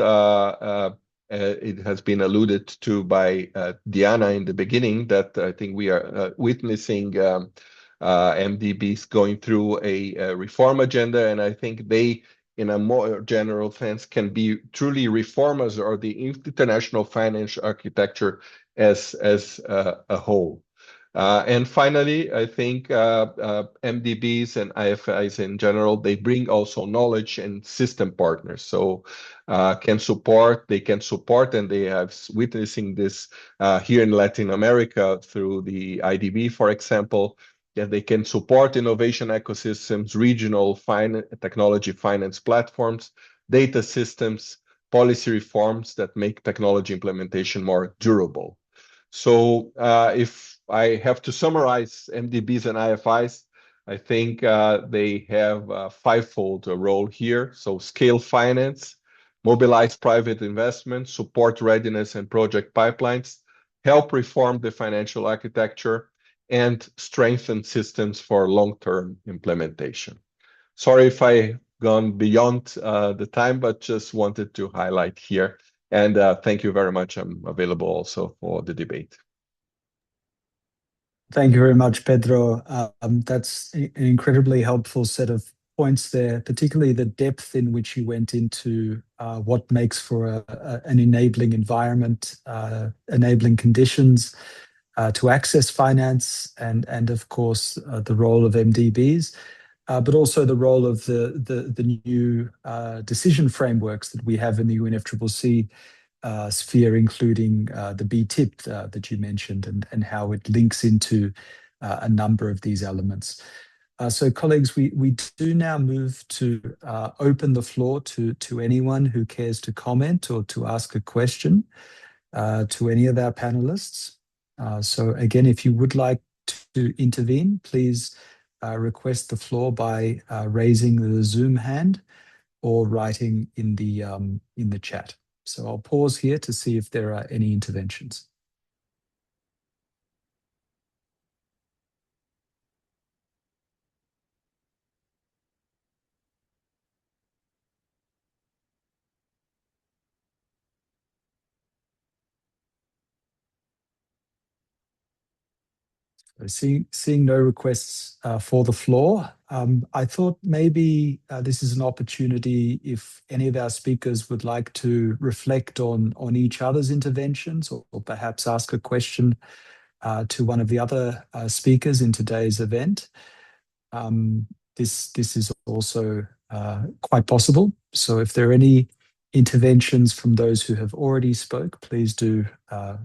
it has been alluded to by Deanna in the beginning, that I think we are witnessing MDBs going through a reform agenda, and I think they, in a more general sense, can be truly reformers or the international financial architecture as a whole. And finally, I think MDBs and IFIs in general, they bring also knowledge and system partners. So they can support, and they have witnessing this here in Latin America through the IDB, for example. Yeah, they can support innovation ecosystems, regional technology finance platforms, data systems, policy reforms that make technology implementation more durable. So if I have to summarize MDBs and IFIs, I think they have a fivefold role here. So scale finance, mobilize private investment, support readiness and project pipelines, help reform the financial architecture, and strengthen systems for long-term implementation. Sorry if I gone beyond the time, but just wanted to highlight here. And thank you very much. I'm available also for the debate. Thank you very much, Pedro. That's an incredibly helpful set of points there, particularly the depth in which you went into what makes for an enabling environment, enabling conditions to access finance, and of course, the role of MDBs. But also the role of the new decision frameworks that we have in the UNFCCC sphere, including the BTIP that you mentioned, and how it links into a number of these elements. So colleagues, we do now move to open the floor to anyone who cares to comment or to ask a question to any of our panelists. So again, if you would like to intervene, please request the floor by raising the Zoom hand or writing in the chat. So I'll pause here to see if there are any interventions. Seeing no requests for the floor, I thought maybe this is an opportunity if any of our speakers would like to reflect on each other's interventions, or perhaps ask a question to one of the other speakers in today's event. This is also quite possible. So if there are any interventions from those who have already spoke, please do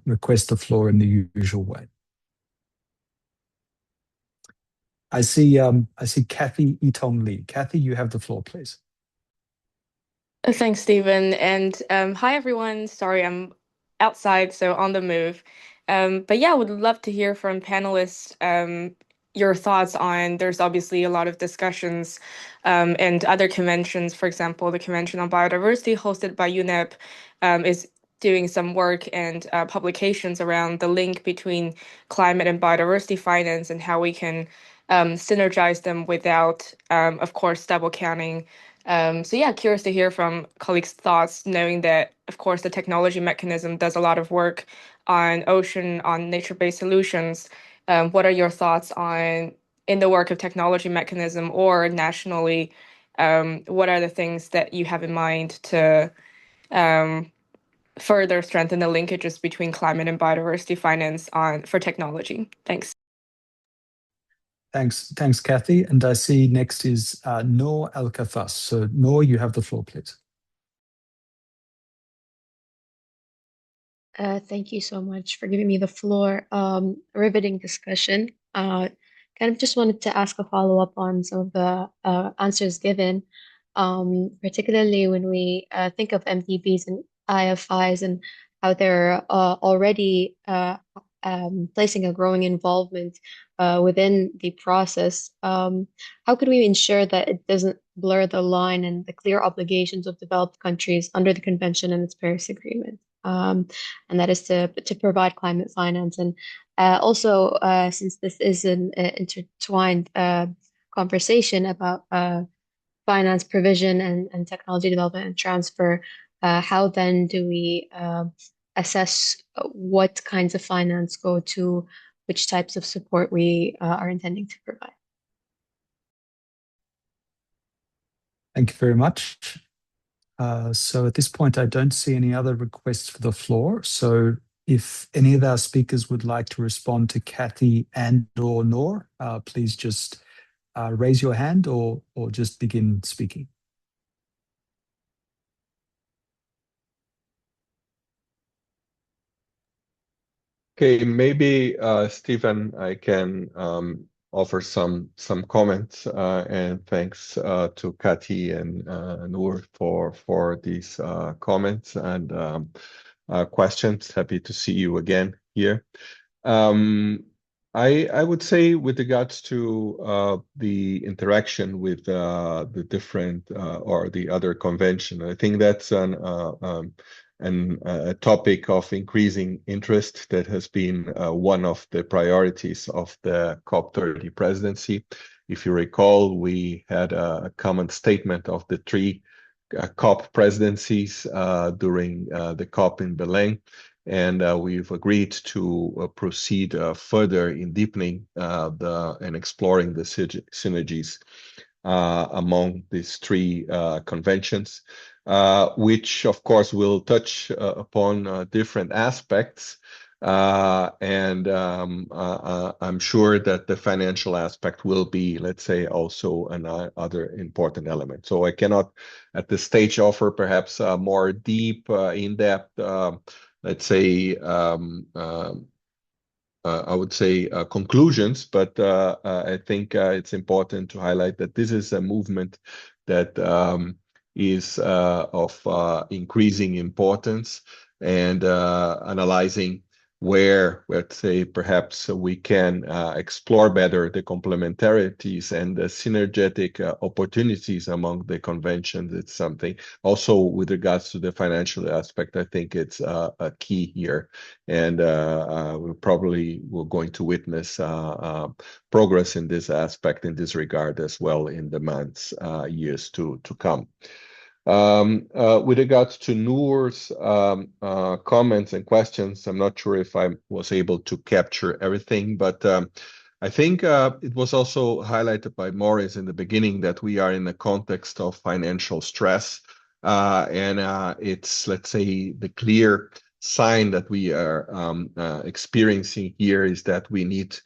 request the floor in the usual way. I see Kathy Itong Lee. Kathy, you have the floor, please. Thanks, Stephen. And hi, everyone. Sorry, I'm outside, so on the move. But yeah, I would love to hear from panelists your thoughts on, there's obviously a lot of discussions and other conventions. For example, the Convention on Biodiversity hosted by UNEP is doing some work and publications around the link between climate and biodiversity finance and how we can synergize them without, of course, double counting. So yeah, curious to hear from colleagues' thoughts, knowing that, of course, the technology mechanism does a lot of work on ocean, on nature-based solutions. What are your thoughts on, in the work of technology mechanism or nationally, what are the things that you have in mind to further strengthen the linkages between climate and biodiversity finance for technology? Thanks. Thanks, Kathy. And I see next is Noor Al-Kafas. So Noor, you have the floor, please. Thank you so much for giving me the floor. Riveting discussion. Kind of just wanted to ask a follow-up on some of the answers given, particularly when we think of MDBs and IFIs and how they're already placing a growing involvement within the process. How could we ensure that it doesn't blur the line and the clear obligations of developed countries under the Convention and its Paris Agreement? And that is to provide climate finance. And also, since this is an intertwined conversation about finance provision and technology development and transfer, how then do we assess what kinds of finance go to which types of support we are intending to provide? Thank you very much. So at this point, I don't see any other requests for the floor. So if any of our speakers would like to respond to Kathy and/or Noor, please just raise your hand or just begin speaking. Okay, maybe Stephen, I can offer some comments, and thanks to Kati and Noor for these comments and questions. Happy to see you again here. I would say with regards to the interaction with the different or the other convention, I think that's a topic of increasing interest that has been one of the priorities of the COP30 presidency. If you recall, we had a common statement of the three COP presidencies during the COP in Belém. And we've agreed to proceed further in deepening and exploring the synergies among these three conventions, which of course will touch upon different aspects. And I'm sure that the financial aspect will be, let's say, also another important element. So I cannot at this stage offer perhaps a more deep, in-depth, let's say, I would say conclusions, but I think it's important to highlight that this is a movement that is of increasing importance, and analyzing where, let's say, perhaps we can explore better the complementarities and the synergetic opportunities among the conventions. It's something also with regards to the financial aspect. I think it's a key here, and we're going to witness progress in this aspect, in this regard as well, in the months, years to come. With regards to Noor's comments and questions, I'm not sure if I was able to capture everything, but I think it was also highlighted by Maurice in the beginning that we are in a context of financial stress, and it's, let's say, the clear sign that we are experiencing here is that we need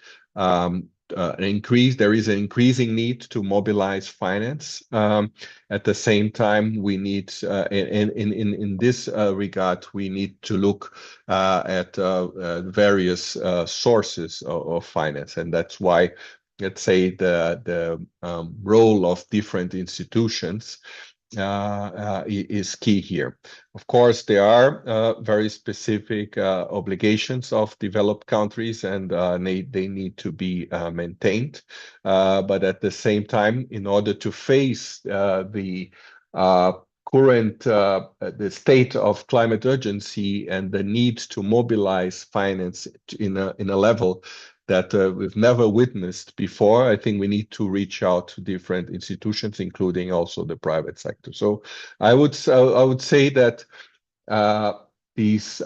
there is an increasing need to mobilize finance. At the same time, we need, in this regard, we need to look at various sources of finance, and that's why, let's say, the role of different institutions is key here. Of course, there are very specific obligations of developed countries, and they need to be maintained. But at the same time, in order to face the current the state of climate urgency and the need to mobilize finance in a level that we've never witnessed before, I think we need to reach out to different institutions, including also the private sector. So I would say that these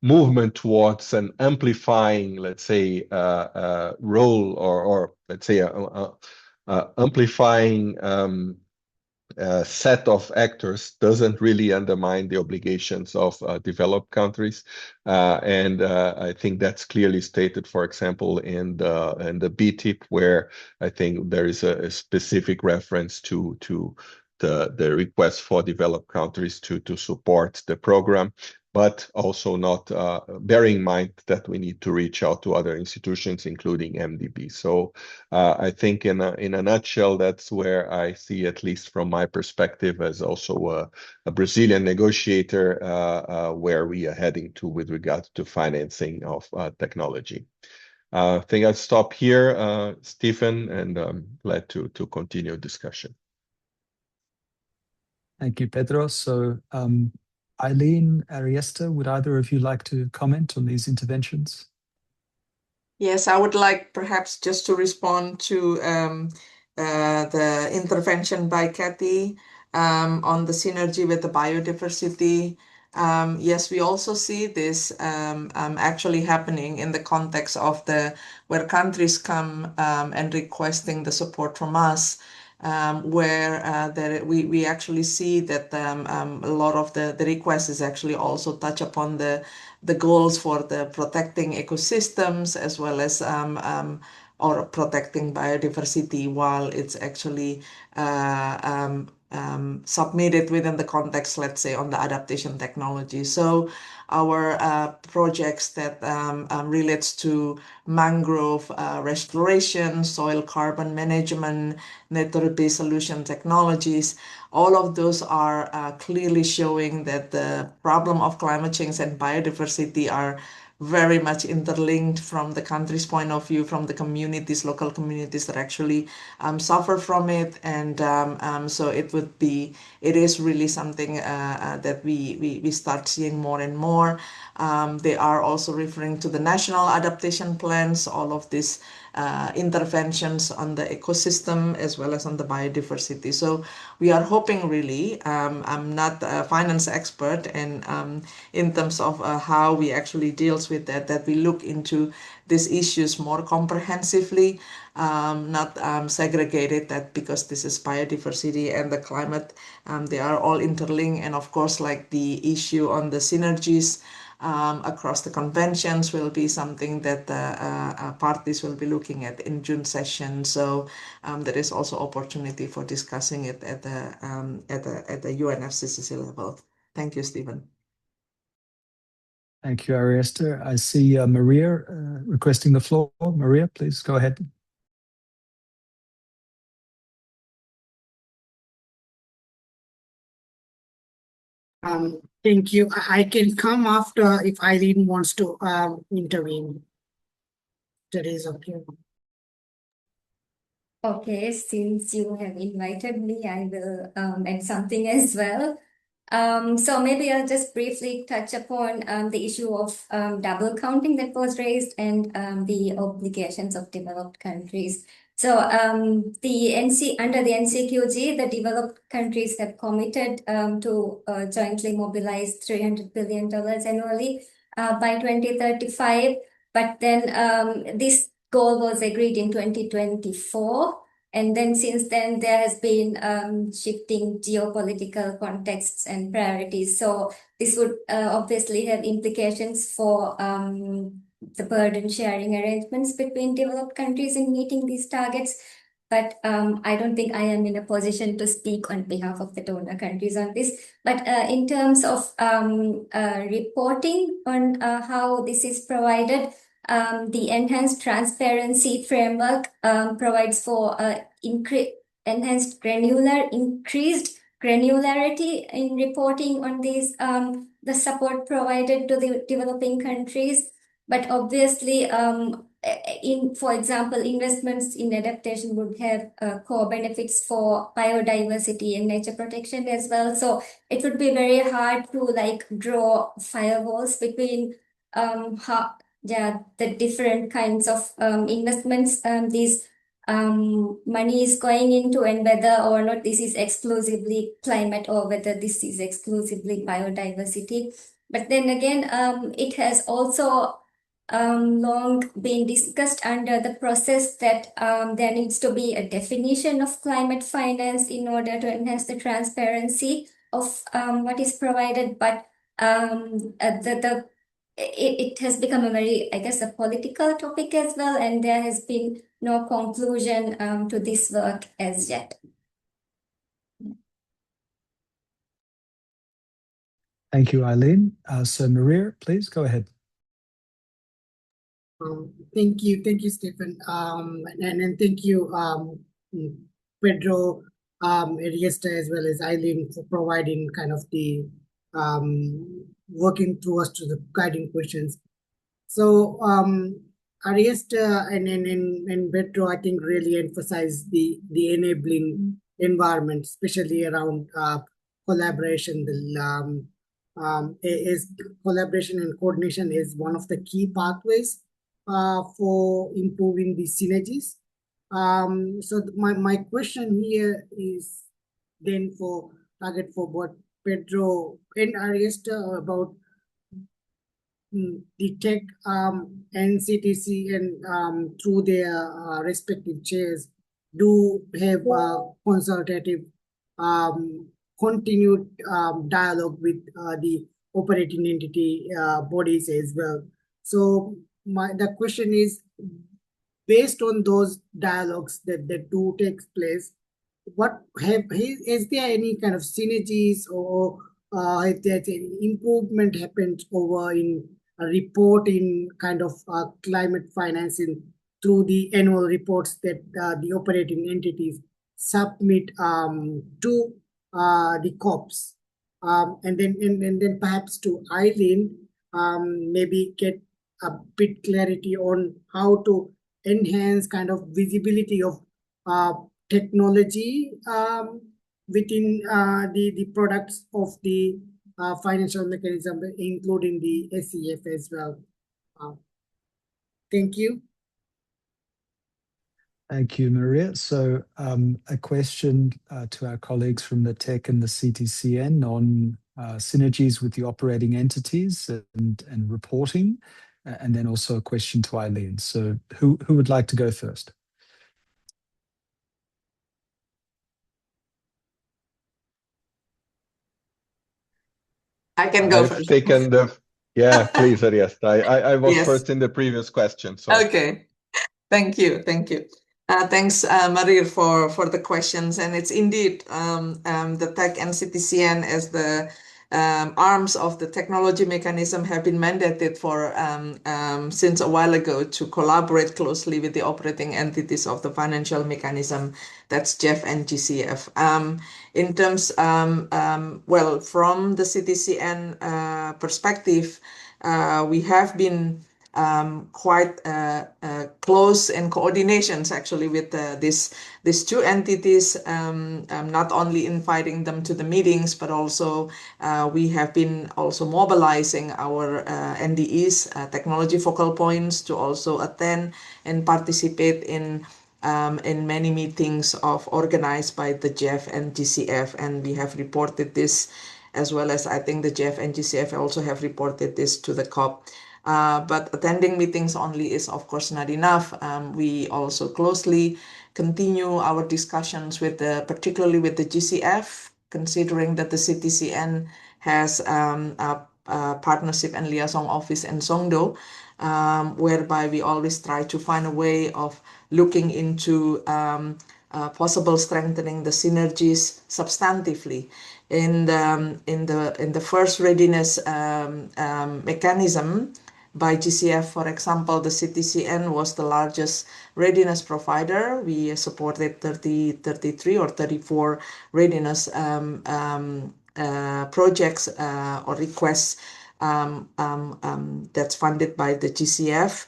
movement towards an amplifying, let's say, role, or let's say amplifying set of actors doesn't really undermine the obligations of developed countries, and I think that's clearly stated, for example, in the BTIP, where I think there is a specific reference to the request for developed countries to support the program, but also not bearing in mind that we need to reach out to other institutions, including MDB. So I think in a nutshell, that's where I see, at least from my perspective as also a Brazilian negotiator, where we are heading to with regards to financing of technology. I think I'll stop here, Stephen, and glad to continue discussion. Thank you, Pedro. So Aileen, Ariesta, would either of you like to comment on these interventions? Yes, I would like perhaps just to respond to the intervention by Kathy on the synergy with the biodiversity. Yes, we also see this actually happening in the context of where countries come and requesting the support from us. Where we actually see that a lot of the requests is actually also touch upon the goals for the protecting ecosystems, as well as or protecting biodiversity, while it's actually submitted within the context, let's say, on the adaptation technology. So our projects that relates to mangrove restoration, soil carbon management, net-to-repeat solution technologies. All of those are clearly showing that the problem of climate change and biodiversity are very much interlinked from the country's point of view, from the communities, local communities that actually suffer from it. And so it is really something that we start seeing more and more. They are also referring to the national adaptation plans, all of these interventions on the ecosystem as well as on the biodiversity. So we are hoping really, I'm not a finance expert, and in terms of how we actually deals with that we look into these issues more comprehensively, not segregated, that because this is biodiversity and the climate, they are all interlinked. And of course, like the issue on the synergies across the conventions will be something that parties will be looking at in June session. So there is also opportunity for discussing it at the UNFCCC level. Thank you, Stephen. Thank you, Ariesta. I see Maria requesting the floor. Maria, please go ahead. Thank you. I can come after if Aileen wants to intervene. That is okay. Okay, since you have invited me, I will add something as well. So maybe I'll just briefly touch upon the issue of double counting that was raised and the obligations of developed countries. So under the NCQG, the developed countries have committed to jointly mobilize $300 billion annually by 2035. But then this goal was agreed in 2024. And then since then, there has been shifting geopolitical contexts and priorities. So this would obviously have implications for the burden sharing arrangements between developed countries in meeting these targets. But I don't think I am in a position to speak on behalf of the donor countries on this. But in terms of reporting on how this is provided, the enhanced transparency framework provides for increased granularity in reporting on these the support provided to the developing countries. But obviously, for example, investments in adaptation would have core benefits for biodiversity and nature protection as well. So it would be very hard to draw firewalls between the different kinds of investments these money is going into, and whether or not this is exclusively climate or whether this is exclusively biodiversity. But then again, it has also long been discussed under the process that there needs to be a definition of climate finance in order to enhance the transparency of what is provided. But it has become a very, I guess, a political topic as well, and there has been no conclusion to this work as yet. Thank you, Aileen. So Maria, please go ahead. Thank you, Stephen, and thank you, Pedro, Ariesta, as well as Aileen, for providing kind of the working through us to the guiding questions. So Ariesta and Pedro, I think, really emphasize the enabling environment, especially around collaboration. Is collaboration and coordination is one of the key pathways for improving the synergies. So my question here is then for both Pedro and Ariesta about the tech and CTCN through their respective chairs do have consultative continued dialogue with the operating entity bodies as well. So the question is, based on those dialogues that do take place, is there any kind of synergies or if there's an improvement happens over in a report in kind of climate financing through the annual reports that the operating entities submit to the COPs. And then perhaps to Aileen, maybe get a bit clarity on how to enhance kind of visibility of uh, technology within the products of the financial mechanism, including the SEF as well. Uh, thank you. Thank you, Maria. So a question to our colleagues from the Tech and the CTCN on synergies with the operating entities and reporting, and then also a question to Aileen. So who would like to go first? I can go first. Yeah, please, Ariesta. I was Yes. first in the previous question. So Okay. Thank you. Thanks, Maria, for the questions. And it's indeed the TEC and CTCN as the arms of the technology mechanism have been mandated for since a while ago to collaborate closely with the operating entities of the financial mechanism. That's GEF and GCF. In terms, well, from the CTCN perspective, we have been quite close in coordinations actually with these two entities, not only inviting them to the meetings, but also we have been also mobilizing our NDEs, technology focal points, to also attend and participate in many meetings organized by the GEF and GCF, and we have reported this, as well as I think the GEF and GCF also have reported this to the COP. But attending meetings only is, of course, not enough. We also closely continue our discussions particularly with the GCF, considering that the CTCN has a partnership and liaison office in Songdo, whereby we always try to find a way of looking into possible strengthening the synergies substantively. In the first readiness mechanism by GCF, for example, the CTCN was the largest readiness provider. We supported 33 or 34 readiness projects or requests that's funded by the GCF.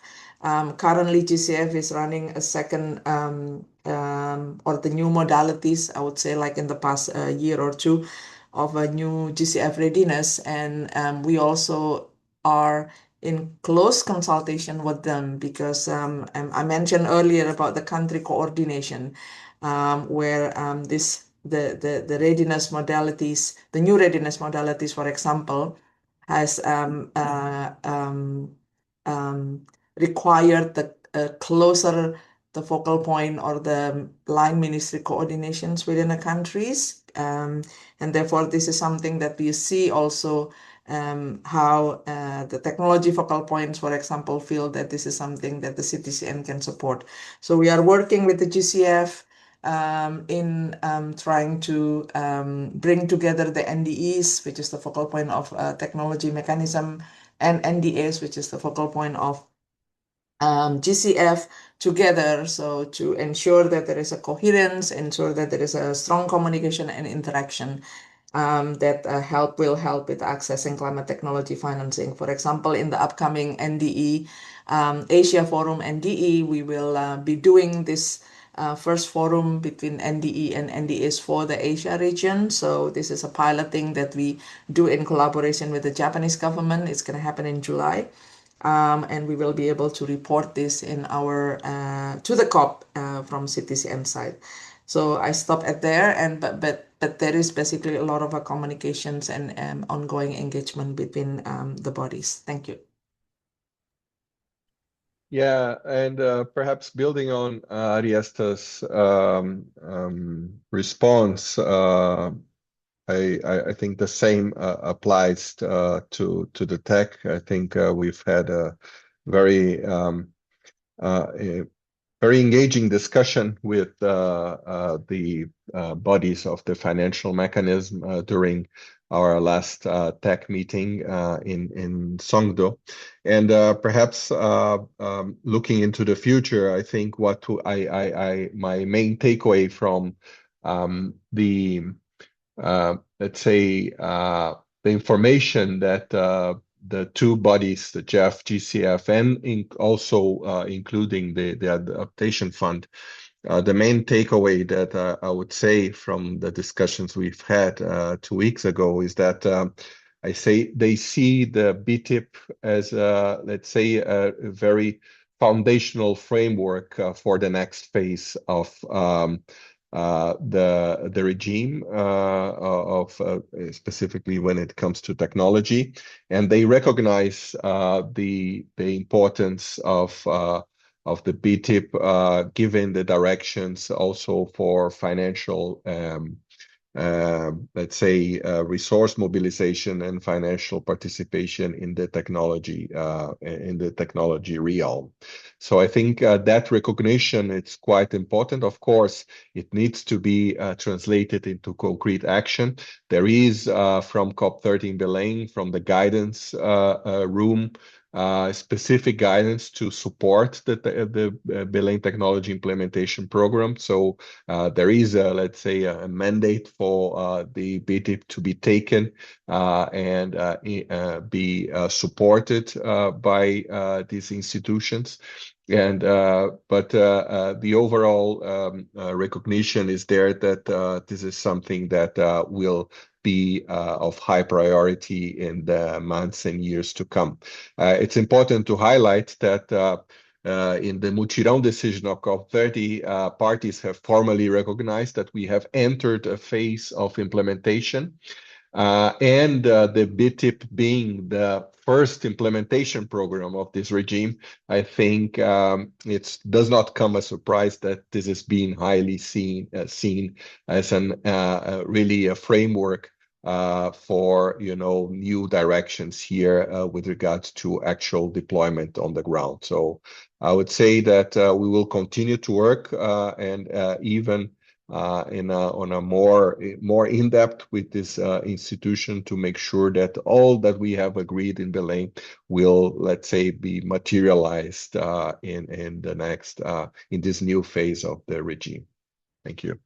Currently, GCF is running a second or the new modalities, I would say, like in the past year or two, of a new GCF readiness, and we also are in close consultation with them, because I mentioned earlier about the country coordination, where the readiness modalities, the new readiness modalities, for example, has required the closer the focal point or the line ministry coordinations within the countries. And therefore, this is something that we see also how the technology focal points, for example, feel that this is something that the CTCN can support. So we are working with the GCF in trying to bring together the NDEs, which is the focal point of technology mechanism, and NDAs, which is the focal point of GCF together, so to ensure that there is a coherence, ensure that there is a strong communication and interaction that will help with accessing climate technology financing. For example, in the upcoming NDE, Asia Forum NDE, we will be doing this first forum between NDE and NDAs for the Asia region. So this is a piloting that we do in collaboration with the Japanese government. It's going to happen in July. And we will be able to report this in our to the COP from CTCN side. So I stop at there, and but there is basically a lot of communications and ongoing engagement between the bodies. Thank you. yeah, and perhaps building on Ariesta's response, I think the same applies to the tech. I think we've had a very very engaging discussion with the bodies of the financial mechanism during our last tech meeting in Songdo. And perhaps looking into the future, I think my main takeaway from the let's say the information that the two bodies, the GEF, GCF, and also including the adaptation fund, the main takeaway that I would say from the discussions we've had 2 weeks ago is that I say they see the BTIP as let's say a very foundational framework for the next phase of the regime of specifically when it comes to technology, and they recognize the importance of the BTIP given the directions also for financial let's say resource mobilization and financial participation in the technology realm. So I think that recognition, it's quite important. Of course, it needs to be translated into concrete action. There is from COP30 in Belém, from the guidance room, specific guidance to support the Belém Technology Implementation Program. So there is, let's say, a mandate for the BTIP to be taken and be supported by these institutions. And but the overall recognition is there that this is something that will be of high priority in the months and years to come. It's important to highlight that in the Mutirão decision of COP30, parties have formally recognized that we have entered a phase of implementation. And the BTIP being the first implementation program of this regime, I think it does not come as a surprise that this is being highly seen as really a framework for new directions here with regards to actual deployment on the ground. So I would say that we will continue to work and even on a more in-depth with this institution to make sure that all that we have agreed in Belém will, let's say, be materialized in the next in this new phase of the regime. Thank you.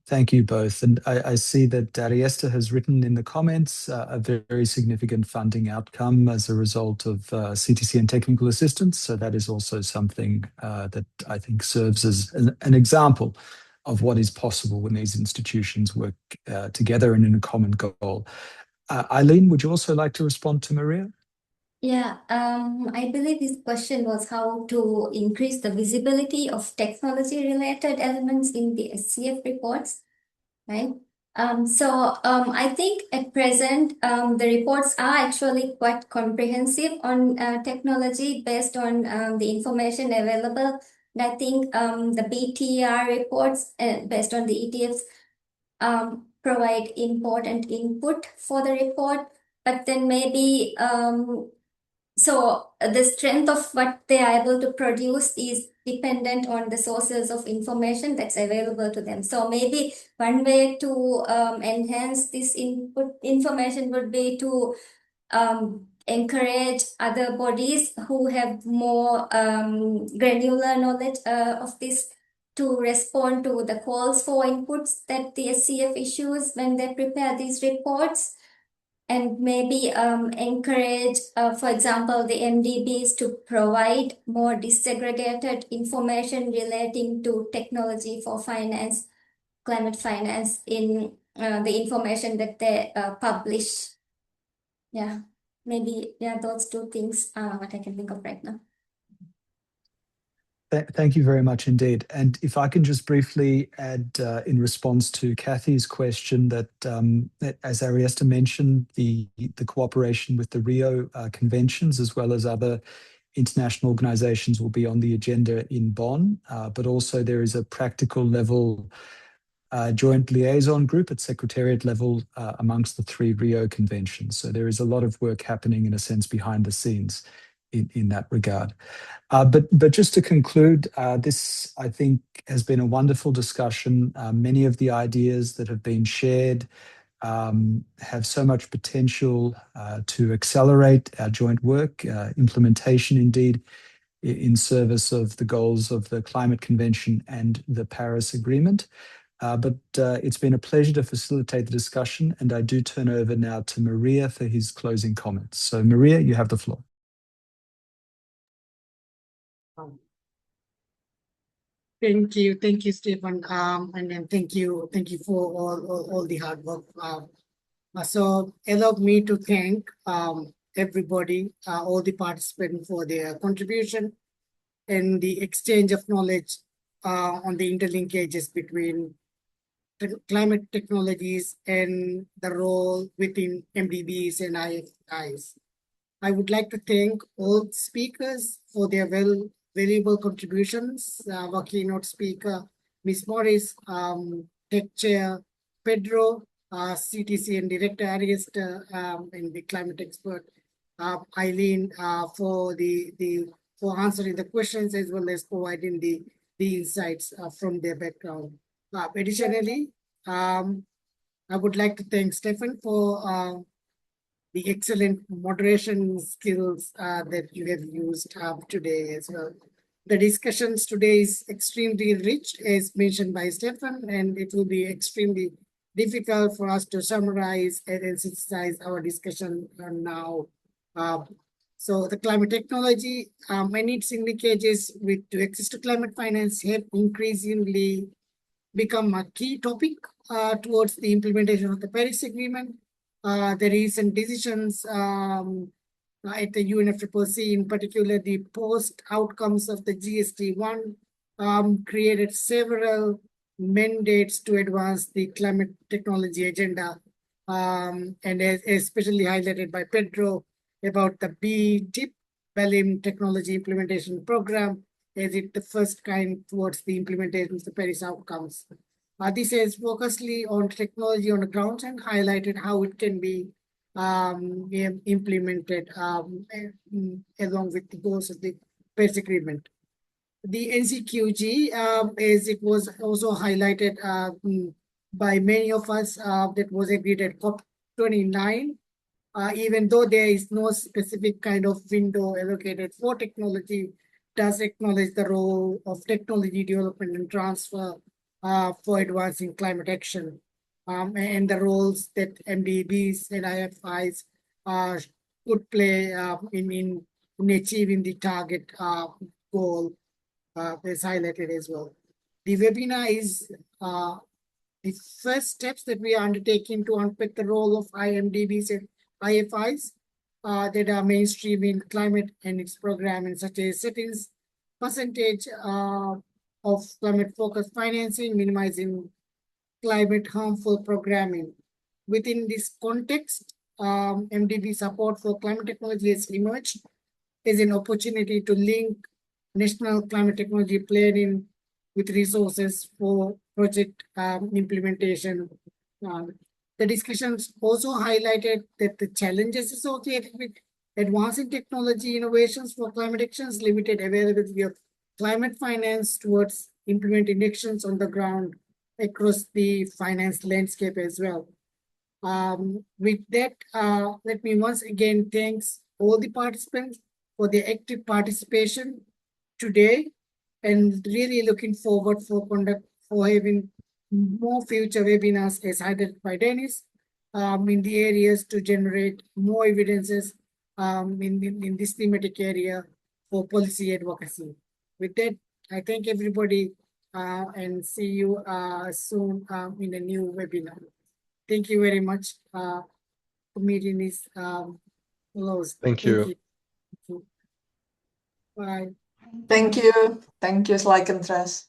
Thank you both. And I see that Ariesta has written in the comments a very significant funding outcome as a result of CTCN technical assistance. So that is also something that I think serves as an example of what is possible when these institutions work together and in a common goal. Aileen, would you also like to respond to Maria? Yeah, I believe this question was how to increase the visibility of technology-related elements in the SCF reports, right? I think at present, the reports are actually quite comprehensive on technology based on the information available. And I think the BTR reports based on the ETFs provide important input for the report, but then maybe so the strength of what they are able to produce is dependent on the sources of information that's available to them. So maybe one way to enhance this input information would be to encourage other bodies who have more granular knowledge of this to respond to the calls for inputs that the SCF issues when they prepare these reports. And maybe encourage, for example, the MDBs to provide more disaggregated information relating to technology for finance, climate finance in the information that they publish. Yeah, maybe those two things are what I can think of right now. Thank you very much indeed. And if I can just briefly add in response to Kathy's question that as Ariesta mentioned, the cooperation with the Rio conventions as well as other international organizations will be on the agenda in Bonn, but also there is a practical level joint liaison group at secretariat level amongst the 3 Rio conventions. So there is a lot of work happening in a sense behind the scenes in that regard. But just to conclude, this, I think, has been a wonderful discussion. Many of the ideas that have been shared have so much potential to accelerate our joint work, implementation indeed, in service of the goals of the Climate Convention and the Paris Agreement. But it's been a pleasure to facilitate the discussion, and I do turn over now to Maria for his closing comments. So Maria, you have the floor. Thank you, Stephen, and then thank you for all the hard work. So allow me to thank everybody, all the participants for their contribution and the exchange of knowledge on the interlinkages between climate technologies and the role within MDBs and IFIs. I would like to thank all speakers for their valuable contributions. Our keynote speaker, Ms. Morris, Tech Chair Pedro, CTCN Director Ariesta, and the climate expert Aileen, for answering the questions as well as providing the insights from their background. Additionally, I would like to thank Stephen for the excellent moderation skills that you have used today as well. The discussions today is extremely rich, as mentioned by Stephen, and it will be extremely difficult for us to summarize and synthesize our discussion now. So the climate technology and its linkages to access to climate finance have increasingly become a key topic towards the implementation of the Paris Agreement. The recent decisions at the UNFCCC, in particular the post outcomes of the GST1, created several mandates to advance the climate technology agenda, and especially highlighted by Pedro about the BTIP, Balim Technology Implementation Program, as it the first kind towards the implementation of the Paris outcomes. This has focused on technology on the ground and highlighted how it can be implemented along with the goals of the Paris Agreement. The NCQG, as it was also highlighted by many of us, that was agreed at COP29, even though there is no specific kind of window allocated for technology, does acknowledge the role of technology development and transfer for advancing climate action, and the roles that MDBs and IFIs could play in achieving the target goal is highlighted as well. The webinar is the first steps that we are undertaking to unpack the role of MDBs and IFIs that are mainstream in climate and its programming, such as settings, percentage of climate-focused financing, minimizing climate harmful programming. Within this context, MDB support for climate technology has emerged as an opportunity to link national climate technology planning with resources for project implementation. The discussions also highlighted that the challenges associated with advancing technology innovations for climate actions, limited availability of climate finance towards implementing actions on the ground across the finance landscape as well. With that, let me once again thank all the participants for their active participation today, and really looking forward for having more future webinars as highlighted by Dennis in the areas to generate more evidences in this thematic area for policy advocacy. With that, I thank everybody and see you soon in a new webinar. Thank you very much. The meeting is closed. Thank you. Bye. Thank you. Thank you, SLYCAN Trust.